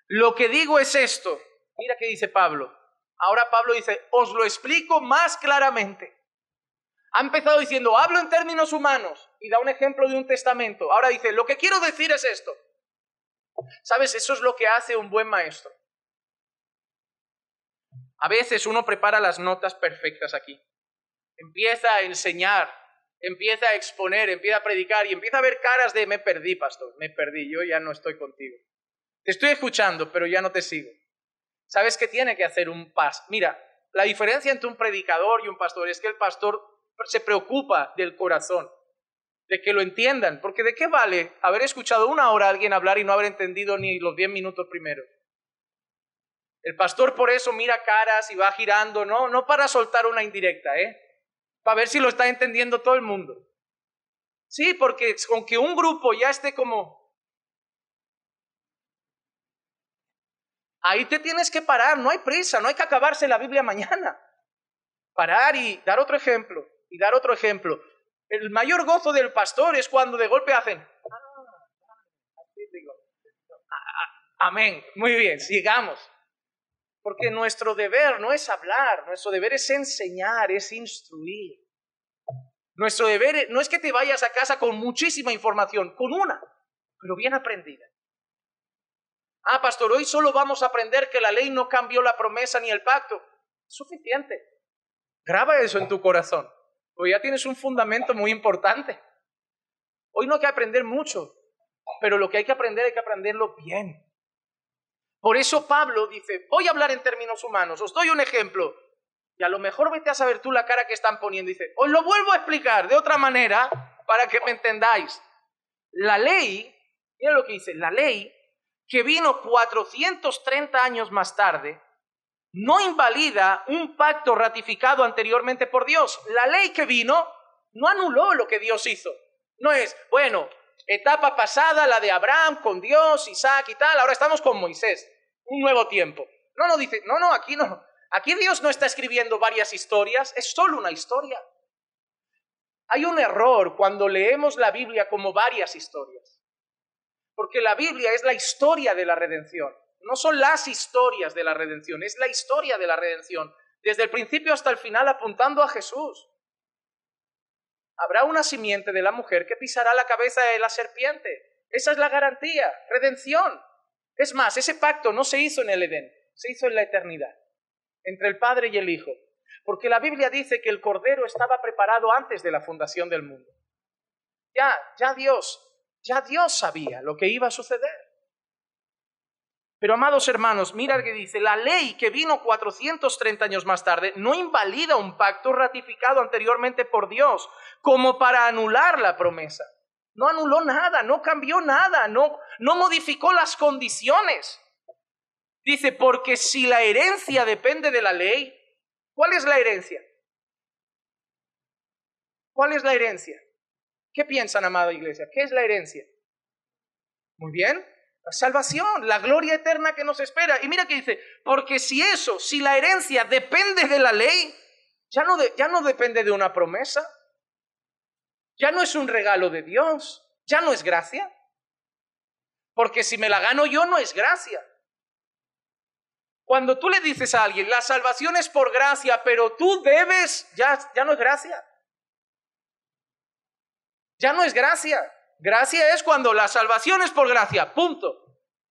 Lo que digo es esto. Mira qué dice Pablo. Ahora Pablo dice, os lo explico más claramente. Ha empezado diciendo, hablo en términos humanos y da un ejemplo de un testamento. Ahora dice, lo que quiero decir es esto. ¿Sabes? Eso es lo que hace un buen maestro. A veces uno prepara las notas perfectas aquí. Empieza a enseñar, empieza a exponer, empieza a predicar y empieza a ver caras de me perdí, pastor, me perdí, yo ya no estoy contigo. Te estoy escuchando, pero ya no te sigo. ¿Sabes qué tiene que hacer un pastor? Mira, la diferencia entre un predicador y un pastor es que el pastor se preocupa del corazón, de que lo entiendan, porque ¿de qué vale haber escuchado una hora a alguien hablar y no haber entendido ni los 10 minutos primero? El pastor por eso mira caras y va girando, no para soltar una indirecta, para ver si lo está entendiendo todo el mundo. Sí, porque con que un grupo ya esté como... Ahí te tienes que parar, no hay prisa, no hay que acabarse la Biblia mañana. Parar y dar otro ejemplo, y dar otro ejemplo. El mayor gozo del pastor es cuando de golpe hacen... Amén, muy bien, sigamos. Porque nuestro deber no es hablar, nuestro deber es enseñar, es instruir. Nuestro deber no es que te vayas a casa con muchísima información, con una, pero bien aprendida. Ah, pastor, hoy solo vamos a aprender que la ley no cambió la promesa ni el pacto. Suficiente. Graba eso en tu corazón, porque ya tienes un fundamento muy importante. Hoy no hay que aprender mucho, pero lo que hay que aprenderlo bien. Por eso Pablo dice, voy a hablar en términos humanos, os doy un ejemplo. Y a lo mejor vete a saber tú la cara que están poniendo. Dice, os lo vuelvo a explicar de otra manera para que me entendáis. La ley, mira lo que dice, la ley que vino 430 años más tarde, no invalida un pacto ratificado anteriormente por Dios. La ley que vino no anuló lo que Dios hizo. No es, bueno, etapa pasada, la de Abraham con Dios, Isaac y tal, ahora estamos con Moisés, un nuevo tiempo. No, dice, no, aquí no. Aquí Dios no está escribiendo varias historias, es solo una historia. Hay un error cuando leemos la Biblia como varias historias. Porque la Biblia es la historia de la redención. No son las historias de la redención, es la historia de la redención. Desde el principio hasta el final apuntando a Jesús. Habrá una simiente de la mujer que pisará la cabeza de la serpiente. Esa es la garantía, redención. Es más, ese pacto no se hizo en el Edén, se hizo en la eternidad, entre el Padre y el Hijo. Porque la Biblia dice que el Cordero estaba preparado antes de la fundación del mundo. Ya Dios sabía lo que iba a suceder. Pero amados hermanos, mira lo que dice, la ley que vino 430 años más tarde no invalida un pacto ratificado anteriormente por Dios como para anular la promesa. No anuló nada, no cambió nada, no modificó las condiciones. Dice, porque si la herencia depende de la ley, ¿cuál es la herencia? ¿Cuál es la herencia? ¿Qué piensan, amada iglesia? ¿Qué es la herencia? Muy bien. La salvación, la gloria eterna que nos espera. Y mira que dice, porque si la herencia depende de la ley, ya no depende de una promesa, ya no es un regalo de Dios, ya no es gracia. Porque si me la gano yo, no es gracia. Cuando tú le dices a alguien, la salvación es por gracia, pero tú debes, ya no es gracia. Ya no es gracia. Gracia es cuando la salvación es por gracia, punto.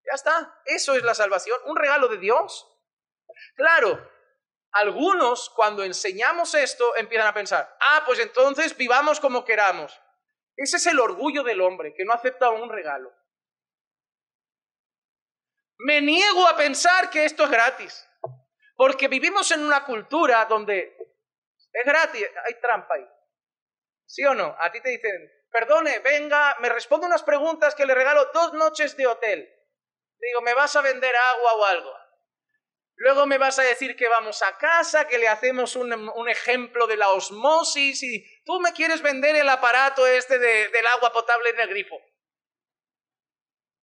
Ya está, eso es la salvación, un regalo de Dios. Claro, algunos cuando enseñamos esto empiezan a pensar, pues entonces vivamos como queramos. Ese es el orgullo del hombre, que no acepta un regalo. Me niego a pensar que esto es gratis, porque vivimos en una cultura donde es gratis, hay trampa ahí. ¿Sí o no? A ti te dicen, perdone, venga, me responde unas preguntas que le regalo 2 noches de hotel. Digo, ¿me vas a vender agua o algo? Luego me vas a decir que vamos a casa, que le hacemos un ejemplo de la osmosis y tú me quieres vender el aparato del agua potable en el grifo.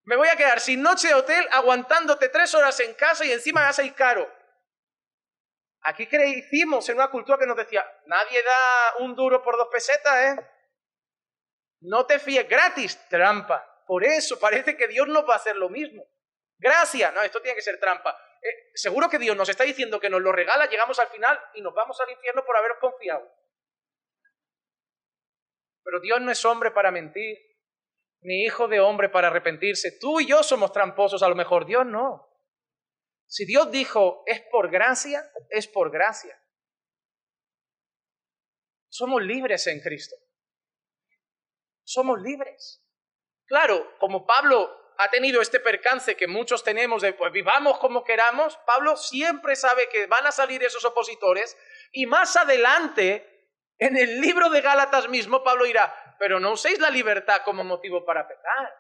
Me voy a quedar sin noche de hotel aguantándote 3 horas en casa y encima vas a ir caro. Aquí crecimos en una cultura que nos decía, nadie da un duro por 2 pesetas, No te fíes, gratis, trampa. Por eso parece que Dios no va a hacer lo mismo. Gracia, no, esto tiene que ser trampa. Seguro que Dios nos está diciendo que nos lo regala, llegamos al final y nos vamos al infierno por haber confiado. Pero Dios no es hombre para mentir, ni hijo de hombre para arrepentirse. Tú y yo somos tramposos, a lo mejor Dios no. Si Dios dijo, es por gracia, es por gracia. Somos libres en Cristo. Somos libres. Claro, como Pablo ha tenido este percance que muchos tenemos de pues vivamos como queramos, Pablo siempre sabe que van a salir esos opositores y más adelante, en el libro de Gálatas mismo, Pablo dirá, pero no uséis la libertad como motivo para pecar.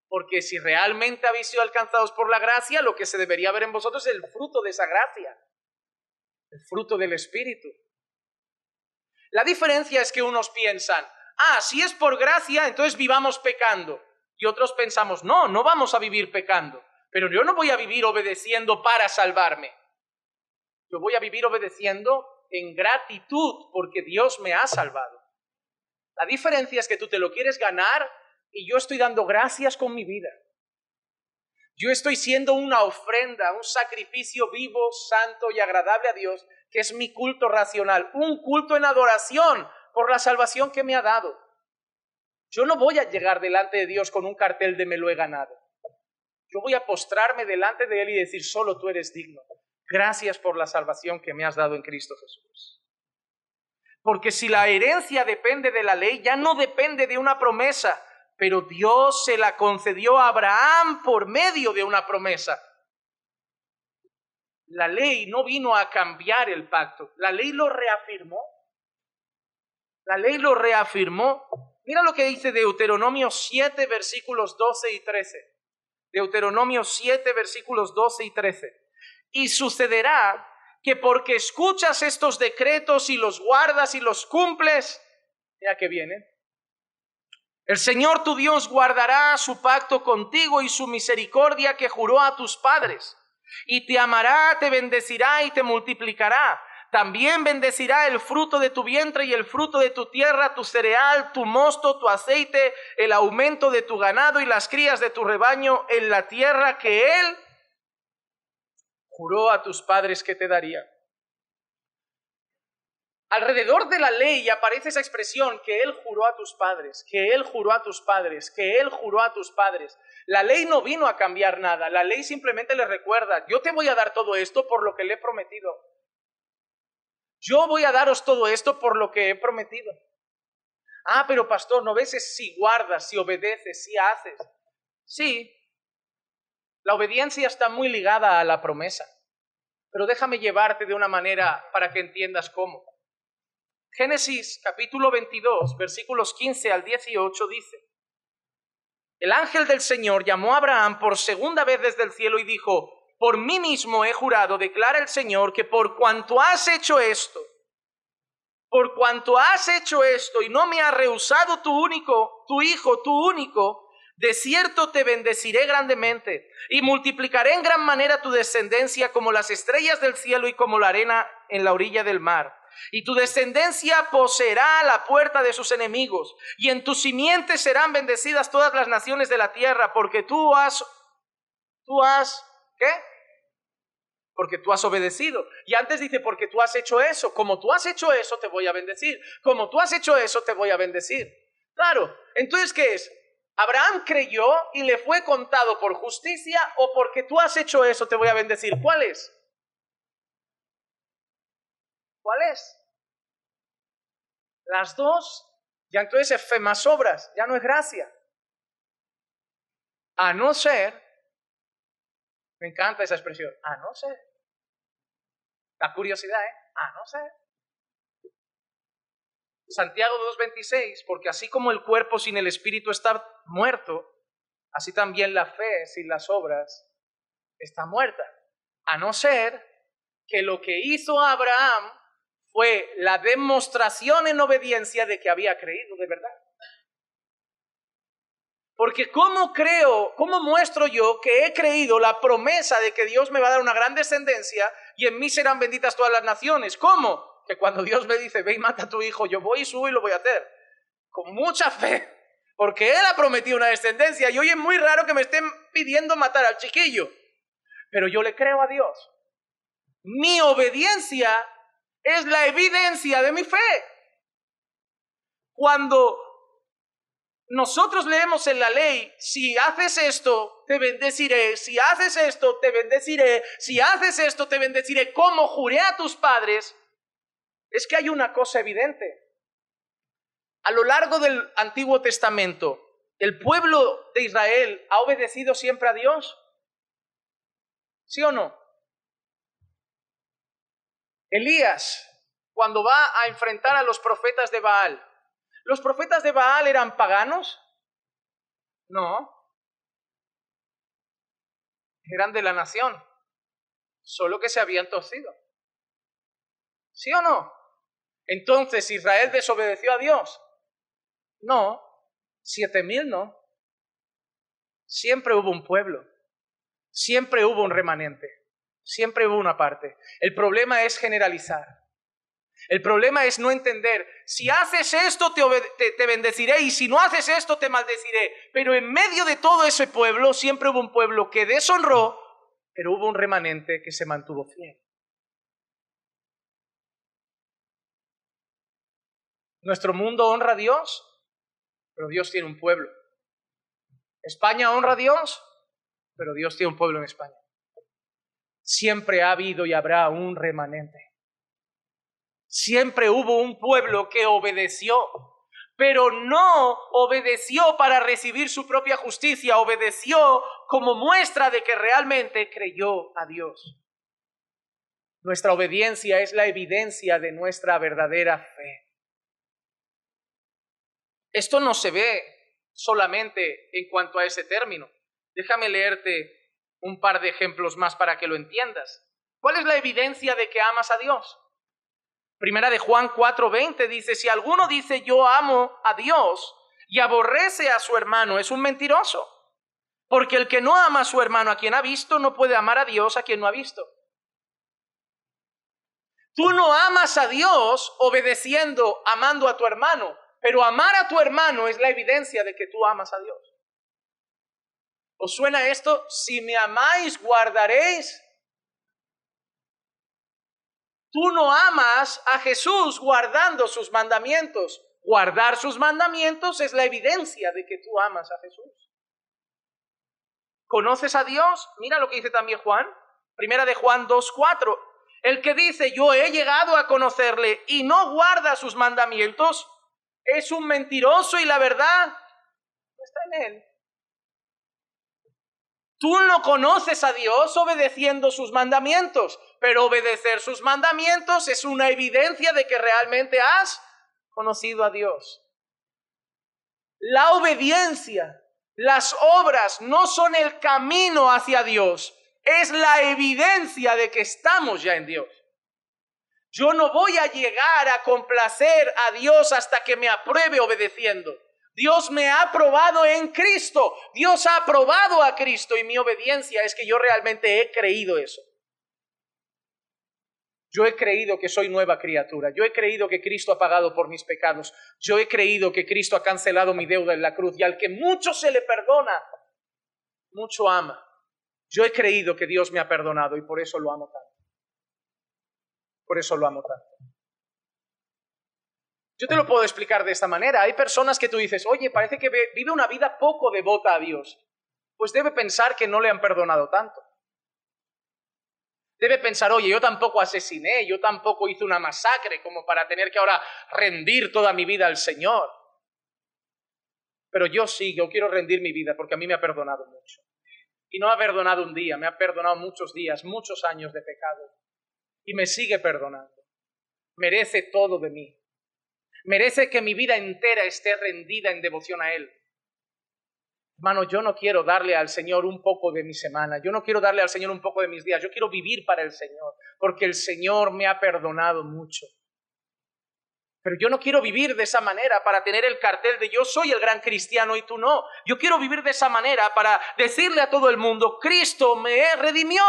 Porque si realmente habéis sido alcanzados por la gracia, lo que se debería ver en vosotros es el fruto de esa gracia, el fruto del Espíritu. La diferencia es que unos piensan, si es por gracia, entonces vivamos pecando. Y otros pensamos, no vamos a vivir pecando. Pero yo no voy a vivir obedeciendo para salvarme. Yo voy a vivir obedeciendo en gratitud porque Dios me ha salvado. La diferencia es que tú te lo quieres ganar y yo estoy dando gracias con mi vida. Yo estoy siendo una ofrenda, un sacrificio vivo, santo y agradable a Dios, que es mi culto racional, un culto en adoración por la salvación que me ha dado. Yo no voy a llegar delante de Dios con un cartel de me lo he ganado. Yo voy a postrarme delante de Él y decir, solo tú eres digno. Gracias por la salvación que me has dado en Cristo Jesús. Porque si la herencia depende de la ley, ya no depende de una promesa, pero Dios se la concedió a Abraham por medio de una promesa. La ley no vino a cambiar el pacto, la ley lo reafirmó. La ley lo reafirmó. Mira lo que dice Deuteronomio 7, versículos 12 y 13. Deuteronomio 7, versículos 12 y 13. Y sucederá que porque escuchas estos decretos y los guardas y los cumples, ya que vienen, el Señor tu Dios guardará su pacto contigo y su misericordia que juró a tus padres, y te amará, te bendecirá y te multiplicará. También bendecirá el fruto de tu vientre y el fruto de tu tierra, tu cereal, tu mosto, tu aceite, el aumento de tu ganado y las crías de tu rebaño en la tierra que Él juró a tus padres que te daría. Alrededor de la ley aparece esa expresión que Él juró a tus padres, que Él juró a tus padres, que Él juró a tus padres. La ley no vino a cambiar nada, la ley simplemente le recuerda, yo te voy a dar todo esto por lo que le he prometido. Yo voy a daros todo esto por lo que he prometido. Pero pastor, ¿no ves si guardas, si obedeces, si haces? Sí, la obediencia está muy ligada a la promesa, pero déjame llevarte de una manera para que entiendas cómo. Génesis capítulo 22, versículos 15 al 18 dice, el ángel del Señor llamó a Abraham por segunda vez desde el cielo y dijo, por mí mismo he jurado, declara el Señor, que por cuanto has hecho esto y no me has rehusado tu hijo, tu único, de cierto te bendeciré grandemente y multiplicaré en gran manera tu descendencia como las estrellas del cielo y como la arena en la orilla del mar. Y tu descendencia poseerá la puerta de sus enemigos, y en tu simiente serán bendecidas todas las naciones de la tierra, porque tú has, ¿qué? Porque tú has obedecido. Y antes dice, porque tú has hecho eso. Como tú has hecho eso, te voy a bendecir. Como tú has hecho eso, te voy a bendecir. Claro, entonces, ¿qué es? Abraham creyó y le fue contado por justicia, o porque tú has hecho eso, te voy a bendecir. ¿Cuál es? ¿Cuál es? Las dos. Ya entonces es fe más obras, ya no es gracia. A no ser, me encanta esa expresión, a no ser. La curiosidad, a no ser. Santiago 2:26, porque así como el cuerpo sin el espíritu está muerto, así también la fe sin las obras está muerta. A no ser que lo que hizo Abraham fue la demostración en obediencia de que había creído de verdad. Porque ¿cómo muestro yo que he creído la promesa de que Dios me va a dar una gran descendencia y en mí serán benditas todas las naciones? ¿Cómo? Que cuando Dios me dice, ve y mata a tu hijo, yo voy y subo y lo voy a hacer. Con mucha fe. porque Él ha prometido una descendencia y hoy es muy raro que me estén pidiendo matar al chiquillo. Pero yo le creo a Dios. Mi obediencia es la evidencia de mi fe. Cuando nosotros leemos en la ley, si haces esto, te bendeciré, si haces esto, te bendeciré, si haces esto, te bendeciré, como juré a tus padres, es que hay una cosa evidente. A lo largo del Antiguo Testamento, ¿el pueblo de Israel ha obedecido siempre a Dios? ¿Sí o no? Elías, cuando va a enfrentar a los profetas de Baal, ¿los profetas de Baal eran paganos? No. Eran de la nación, solo que se habían torcido. ¿Sí o no? Entonces, ¿Israel desobedeció a Dios? No. 7,000 no. Siempre hubo un pueblo. Siempre hubo un remanente. Siempre hubo una parte. El problema es generalizar. El problema es no entender, si haces esto te bendeciré y si no haces esto te maldeciré. Pero en medio de todo ese pueblo siempre hubo un pueblo que deshonró, pero hubo un remanente que se mantuvo fiel. Nuestro mundo honra a Dios, pero Dios tiene un pueblo. España honra a Dios, pero Dios tiene un pueblo en España. Siempre ha habido y habrá un remanente. Siempre hubo un pueblo que obedeció, pero no obedeció para recibir su propia justicia, obedeció como muestra de que realmente creyó a Dios. Nuestra obediencia es la evidencia de nuestra verdadera fe. Esto no se ve solamente en cuanto a ese término. Déjame leerte un par de ejemplos más para que lo entiendas. ¿Cuál es la evidencia de que amas a Dios? Primera de Juan 4:20 dice, si alguno dice yo amo a Dios y aborrece a su hermano, es un mentiroso. Porque el que no ama a su hermano a quien ha visto, no puede amar a Dios a quien no ha visto. Tú no amas a Dios obedeciendo, amando a tu hermano, pero amar a tu hermano es la evidencia de que tú amas a Dios. ¿Os suena esto? Si me amáis, guardaréis. Tú no amas a Jesús guardando sus mandamientos. Guardar sus mandamientos es la evidencia de que tú amas a Jesús. ¿Conoces a Dios? Mira lo que dice también Juan. Primera de Juan 2:4. El que dice yo he llegado a conocerle y no guarda sus mandamientos es un mentiroso y la verdad no está en él. Tú no conoces a Dios obedeciendo sus mandamientos, pero obedecer sus mandamientos es una evidencia de que realmente has conocido a Dios. La obediencia, las obras no son el camino hacia Dios, es la evidencia de que estamos ya en Dios. Yo no voy a llegar a complacer a Dios hasta que me apruebe obedeciendo. Dios me ha aprobado en Cristo. Dios ha aprobado a Cristo y mi obediencia es que yo realmente he creído eso. Yo he creído que soy nueva criatura. Yo he creído que Cristo ha pagado por mis pecados. Yo he creído que Cristo ha cancelado mi deuda en la cruz y al que mucho se le perdona, mucho ama. Yo he creído que Dios me ha perdonado y por eso lo amo tanto. Por eso lo amo tanto. Yo te lo puedo explicar de esta manera. Hay personas que tú dices, oye, parece que vive una vida poco devota a Dios. Pues debe pensar que no le han perdonado tanto. Debe pensar, oye, yo tampoco asesiné, yo tampoco hice una masacre como para tener que ahora rendir toda mi vida al Señor. Pero yo sí, yo quiero rendir mi vida porque a mí me ha perdonado mucho. Y no me ha perdonado un día, me ha perdonado muchos días, muchos años de pecado. Y me sigue perdonando. Merece todo de mí. Merece que mi vida entera esté rendida en devoción a Él. Hermano, yo no quiero darle al Señor un poco de mi semana. Yo no quiero darle al Señor un poco de mis días. Yo quiero vivir para el Señor, porque el Señor me ha perdonado mucho. Pero yo no quiero vivir de esa manera para tener el cartel de yo soy el gran cristiano y tú no. Yo quiero vivir de esa manera para decirle a todo el mundo, Cristo me redimió.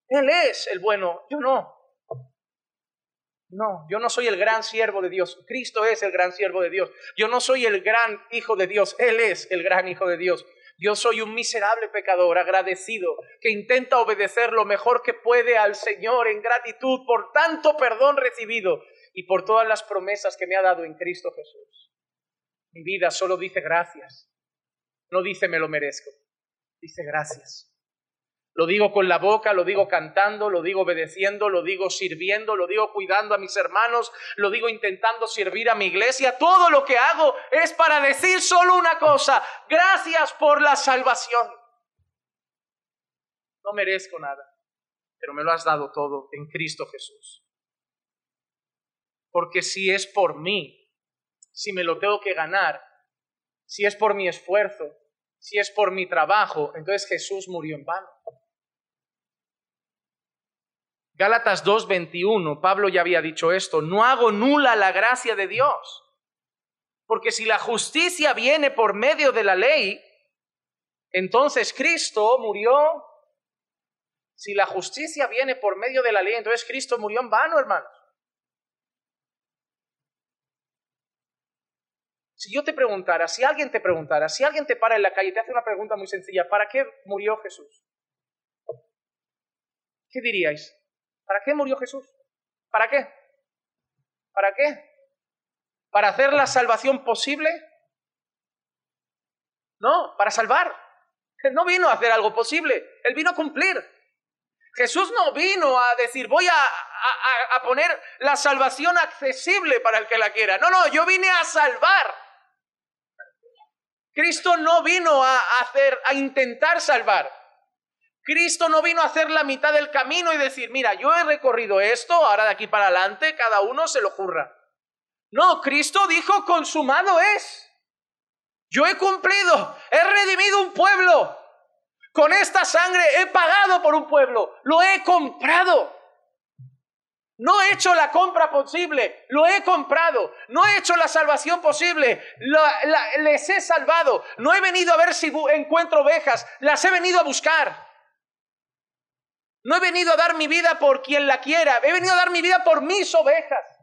Él es el bueno, yo no. No, yo no soy el gran siervo de Dios. Cristo es el gran siervo de Dios. Yo no soy el gran hijo de Dios. Él es el gran hijo de Dios. Yo soy un miserable pecador agradecido que intenta obedecer lo mejor que puede al Señor en gratitud por tanto perdón recibido y por todas las promesas que me ha dado en Cristo Jesús. Mi vida solo dice gracias. No dice me lo merezco. Dice gracias. Lo digo con la boca, lo digo cantando, lo digo obedeciendo, lo digo sirviendo, lo digo cuidando a mis hermanos, lo digo intentando servir a mi iglesia. Todo lo que hago es para decir solo una cosa: gracias por la salvación. No merezco nada, pero me lo has dado todo en Cristo Jesús. Porque si es por mí, si me lo tengo que ganar, si es por mi esfuerzo, si es por mi trabajo, entonces Jesús murió en vano. Gálatas 2:21, Pablo ya había dicho esto: no hago nula la gracia de Dios, porque si la justicia viene por medio de la ley, entonces Cristo murió. Si la justicia viene por medio de la ley, entonces Cristo murió en vano, hermanos. Si yo te preguntara, si alguien te preguntara, si alguien te para en la calle y te hace una pregunta muy sencilla: ¿para qué murió Jesús? ¿Qué diríais? ¿Para qué murió Jesús? ¿Para qué? ¿Para qué? ¿Para hacer la salvación posible? No, para salvar. Él no vino a hacer algo posible, Él vino a cumplir. Jesús no vino a decir voy a poner la salvación accesible para el que la quiera. No, yo vine a salvar. Cristo no vino a intentar salvar. Cristo no vino a hacer la mitad del camino y decir: mira, yo he recorrido esto, ahora de aquí para adelante cada uno se lo ocurra. No, Cristo dijo: consumado es. Yo he cumplido, he redimido un pueblo. Con esta sangre he pagado por un pueblo, lo he comprado. No he hecho la compra posible, lo he comprado. No he hecho la salvación posible, les he salvado. No he venido a ver si encuentro ovejas, las he venido a buscar. No he venido a dar mi vida por quien la quiera, he venido a dar mi vida por mis ovejas.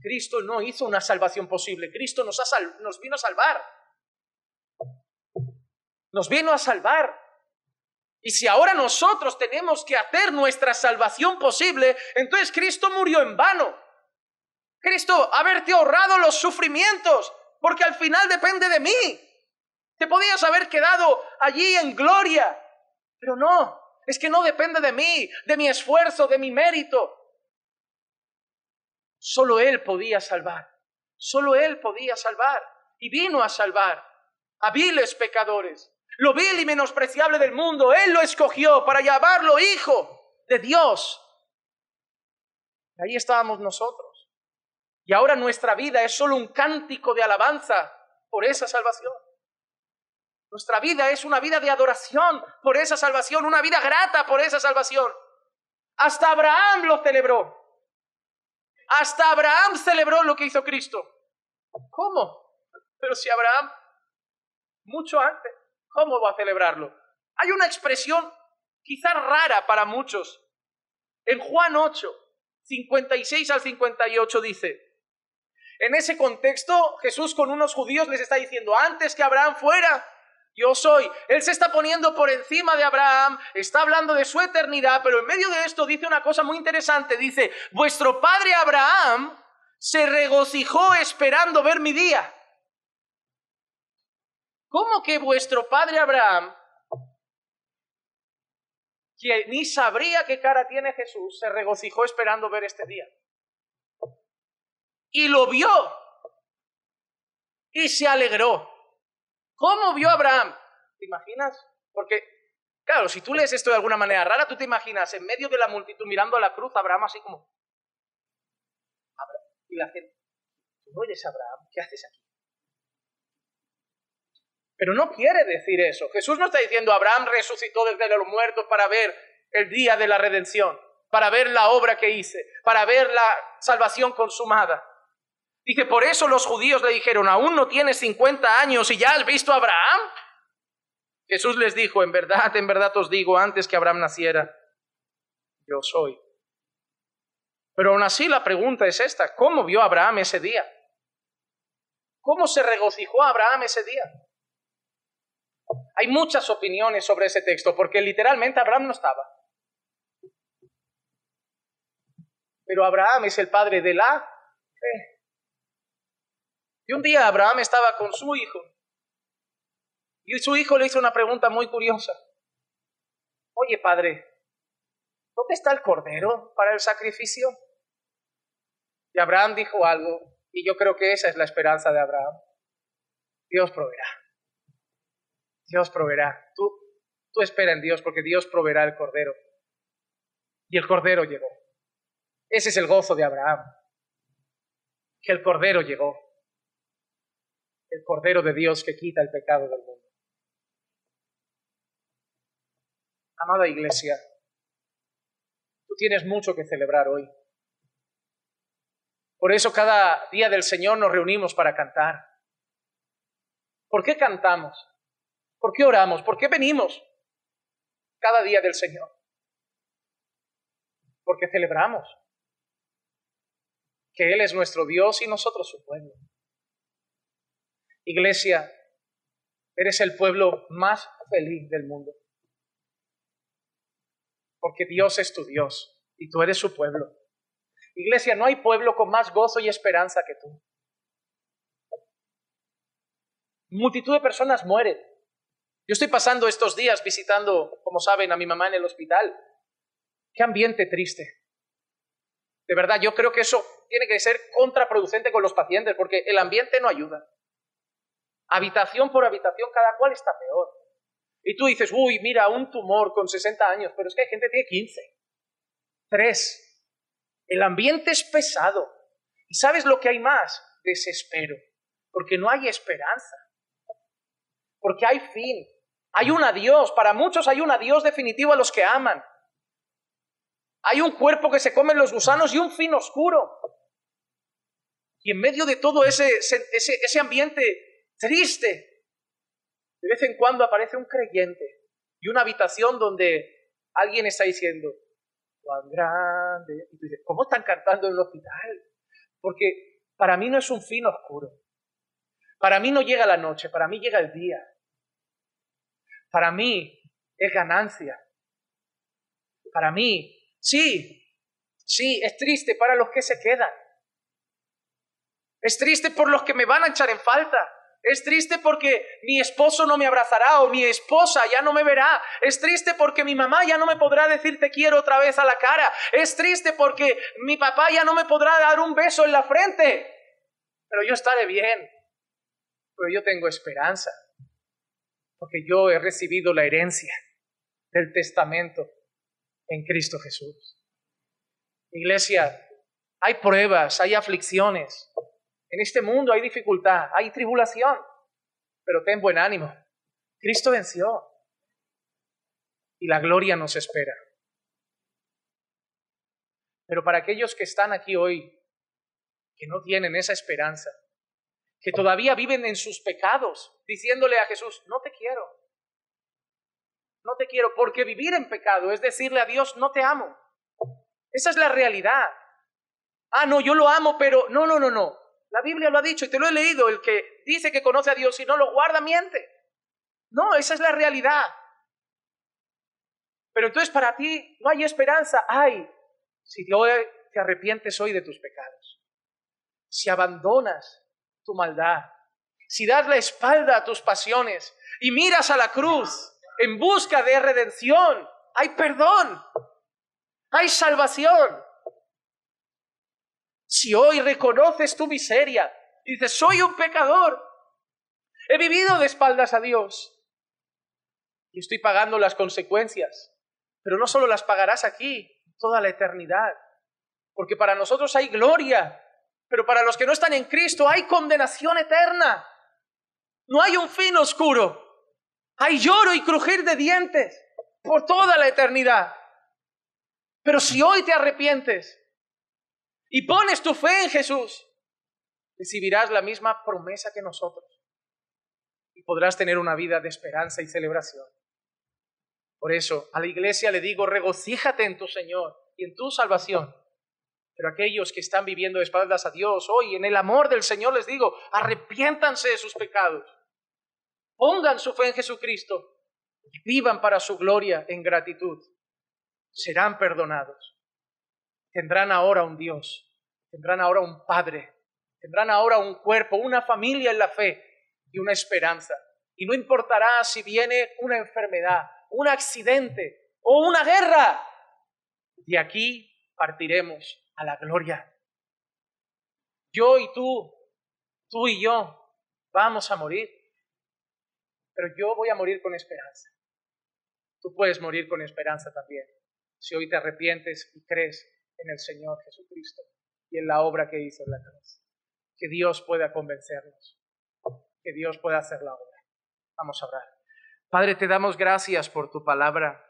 Cristo no hizo una salvación posible, Cristo nos vino a salvar. Nos vino a salvar. Y si ahora nosotros tenemos que hacer nuestra salvación posible, entonces Cristo murió en vano. Cristo, haberte ahorrado los sufrimientos, porque al final depende de mí. Te podías haber quedado allí en gloria. Pero no, es que no depende de mí, de mi esfuerzo, de mi mérito. Solo Él podía salvar. Solo Él podía salvar. Y vino a salvar a viles pecadores. Lo vil y menospreciable del mundo, Él lo escogió para llamarlo Hijo de Dios. Y ahí estábamos nosotros. Y ahora nuestra vida es solo un cántico de alabanza por esa salvación. Nuestra vida es una vida de adoración por esa salvación, una vida grata por esa salvación. Hasta Abraham lo celebró. Hasta Abraham celebró lo que hizo Cristo. ¿Cómo? Pero si Abraham, mucho antes, ¿cómo va a celebrarlo? Hay una expresión quizá rara para muchos. En Juan 8, 56 al 58 dice: en ese contexto, Jesús con unos judíos les está diciendo: antes que Abraham fuera, yo soy. Él se está poniendo por encima de Abraham, está hablando de su eternidad, pero en medio de esto dice una cosa muy interesante. Dice: vuestro padre Abraham se regocijó esperando ver mi día. ¿Cómo que vuestro padre Abraham, que ni sabría qué cara tiene Jesús, se regocijó esperando ver este día? Y lo vio y se alegró. ¿Cómo vio Abraham? ¿Te imaginas? Porque, claro, si tú lees esto de alguna manera rara, tú te imaginas en medio de la multitud mirando a la cruz, Abraham así como... Y la gente: ¿tú no eres Abraham? ¿Qué haces aquí? Pero no quiere decir eso. Jesús no está diciendo: Abraham resucitó desde los muertos para ver el día de la redención, para ver la obra que hice, para ver la salvación consumada. Dice: por eso los judíos le dijeron: ¿aún no tienes 50 años y ya has visto a Abraham? Jesús les dijo: en verdad os digo, antes que Abraham naciera, yo soy. Pero aún así la pregunta es esta: ¿cómo vio Abraham ese día? ¿Cómo se regocijó Abraham ese día? Hay muchas opiniones sobre ese texto, porque literalmente Abraham no estaba. Pero Abraham es el padre de la fe. Y un día Abraham estaba con su hijo, y su hijo le hizo una pregunta muy curiosa. Oye, padre, ¿dónde está el cordero para el sacrificio? Y Abraham dijo algo, y yo creo que esa es la esperanza de Abraham. Dios proveerá. Dios proveerá. Tú espera en Dios, porque Dios proveerá el cordero. Y el cordero llegó. Ese es el gozo de Abraham, que el cordero llegó. El cordero de Dios que quita el pecado del mundo. Amada iglesia, tú tienes mucho que celebrar hoy. Por eso cada día del Señor nos reunimos para cantar. ¿Por qué cantamos? ¿Por qué oramos? ¿Por qué venimos cada día del Señor? Porque celebramos que Él es nuestro Dios y nosotros su pueblo. Iglesia, eres el pueblo más feliz del mundo. Porque Dios es tu Dios y tú eres su pueblo. Iglesia, no hay pueblo con más gozo y esperanza que tú. Multitud de personas mueren. Yo estoy pasando estos días visitando, como saben, a mi mamá en el hospital. Qué ambiente triste. De verdad, yo creo que eso tiene que ser contraproducente con los pacientes, porque el ambiente no ayuda. Habitación por habitación, cada cual está peor. Y tú dices, uy, mira, un tumor con 60 años, pero es que hay gente que tiene 15, 3. El ambiente es pesado. ¿Y sabes lo que hay más? Desespero. Porque no hay esperanza. Porque hay fin. Hay un adiós. Para muchos hay un adiós definitivo a los que aman. Hay un cuerpo que se comen los gusanos y un fin oscuro. Y en medio de todo ese ambiente triste, de vez en cuando aparece un creyente y una habitación donde alguien está diciendo, cuán grande. Y tú dices, ¿cómo están cantando en el hospital? Porque para mí no es un fin oscuro. Para mí no llega la noche, para mí llega el día. Para mí es ganancia. Para mí, sí, es triste para los que se quedan. Es triste por los que me van a echar en falta. Es triste porque mi esposo no me abrazará o mi esposa ya no me verá. Es triste porque mi mamá ya no me podrá decir te quiero otra vez a la cara. Es triste porque mi papá ya no me podrá dar un beso en la frente. Pero yo estaré bien. Pero yo tengo esperanza. Porque yo he recibido la herencia del testamento en Cristo Jesús. Iglesia, hay pruebas, hay aflicciones. En este mundo hay dificultad, hay tribulación, pero ten buen ánimo. Cristo venció y la gloria nos espera. Pero para aquellos que están aquí hoy, que no tienen esa esperanza, que todavía viven en sus pecados, diciéndole a Jesús, no te quiero, porque vivir en pecado es decirle a Dios, no te amo. Esa es la realidad. Ah, no, yo lo amo, pero no. La Biblia lo ha dicho y te lo he leído. El que dice que conoce a Dios y no lo guarda, miente. No, esa es la realidad. Pero entonces para ti no hay esperanza. Ay, si hoy te arrepientes hoy de tus pecados. Si abandonas tu maldad. Si das la espalda a tus pasiones y miras a la cruz en busca de redención. Hay perdón. Hay salvación. Si hoy reconoces tu miseria y dices, soy un pecador, he vivido de espaldas a Dios y estoy pagando las consecuencias, pero no solo las pagarás aquí, toda la eternidad, porque para nosotros hay gloria, pero para los que no están en Cristo hay condenación eterna. No hay un fin oscuro, hay lloro y crujir de dientes por toda la eternidad. Pero si hoy te arrepientes y pones tu fe en Jesús, recibirás la misma promesa que nosotros y podrás tener una vida de esperanza y celebración. Por eso, a la iglesia le digo, regocíjate en tu Señor y en tu salvación, Pero aquellos que están viviendo de espaldas a Dios, hoy en el amor del Señor les digo, arrepiéntanse de sus pecados. Pongan su fe en Jesucristo y vivan para su gloria en gratitud. Serán perdonados. Tendrán ahora un Dios, tendrán ahora un Padre, tendrán ahora un cuerpo, una familia en la fe y una esperanza. Y no importará si viene una enfermedad, un accidente o una guerra. De aquí partiremos a la gloria. Yo y tú y yo, vamos a morir. Pero yo voy a morir con esperanza. Tú puedes morir con esperanza también, si hoy te arrepientes y crees en el Señor Jesucristo y en la obra que hizo en la cruz. Que Dios pueda convencernos, que Dios pueda hacer la obra. Vamos a orar. Padre, te damos gracias por tu palabra,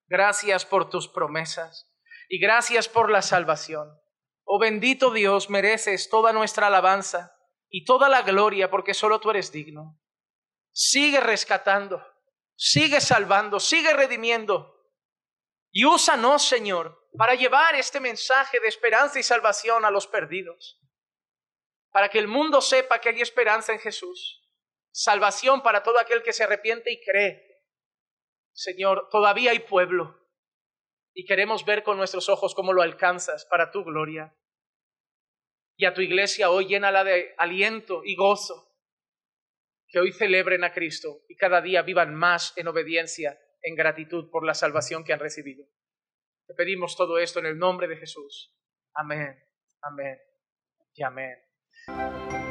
gracias por tus promesas y gracias por la salvación. Oh bendito Dios, mereces toda nuestra alabanza y toda la gloria porque solo tú eres digno. Sigue rescatando, sigue salvando, sigue redimiendo. Y úsanos, Señor, para llevar este mensaje de esperanza y salvación a los perdidos. Para que el mundo sepa que hay esperanza en Jesús. Salvación para todo aquel que se arrepiente y cree. Señor, todavía hay pueblo. Y queremos ver con nuestros ojos cómo lo alcanzas para tu gloria. Y a tu iglesia hoy llénala de aliento y gozo. Que hoy celebren a Cristo y cada día vivan más en obediencia, en gratitud por la salvación que han recibido. Te pedimos todo esto en el nombre de Jesús. Amén, amén y amén.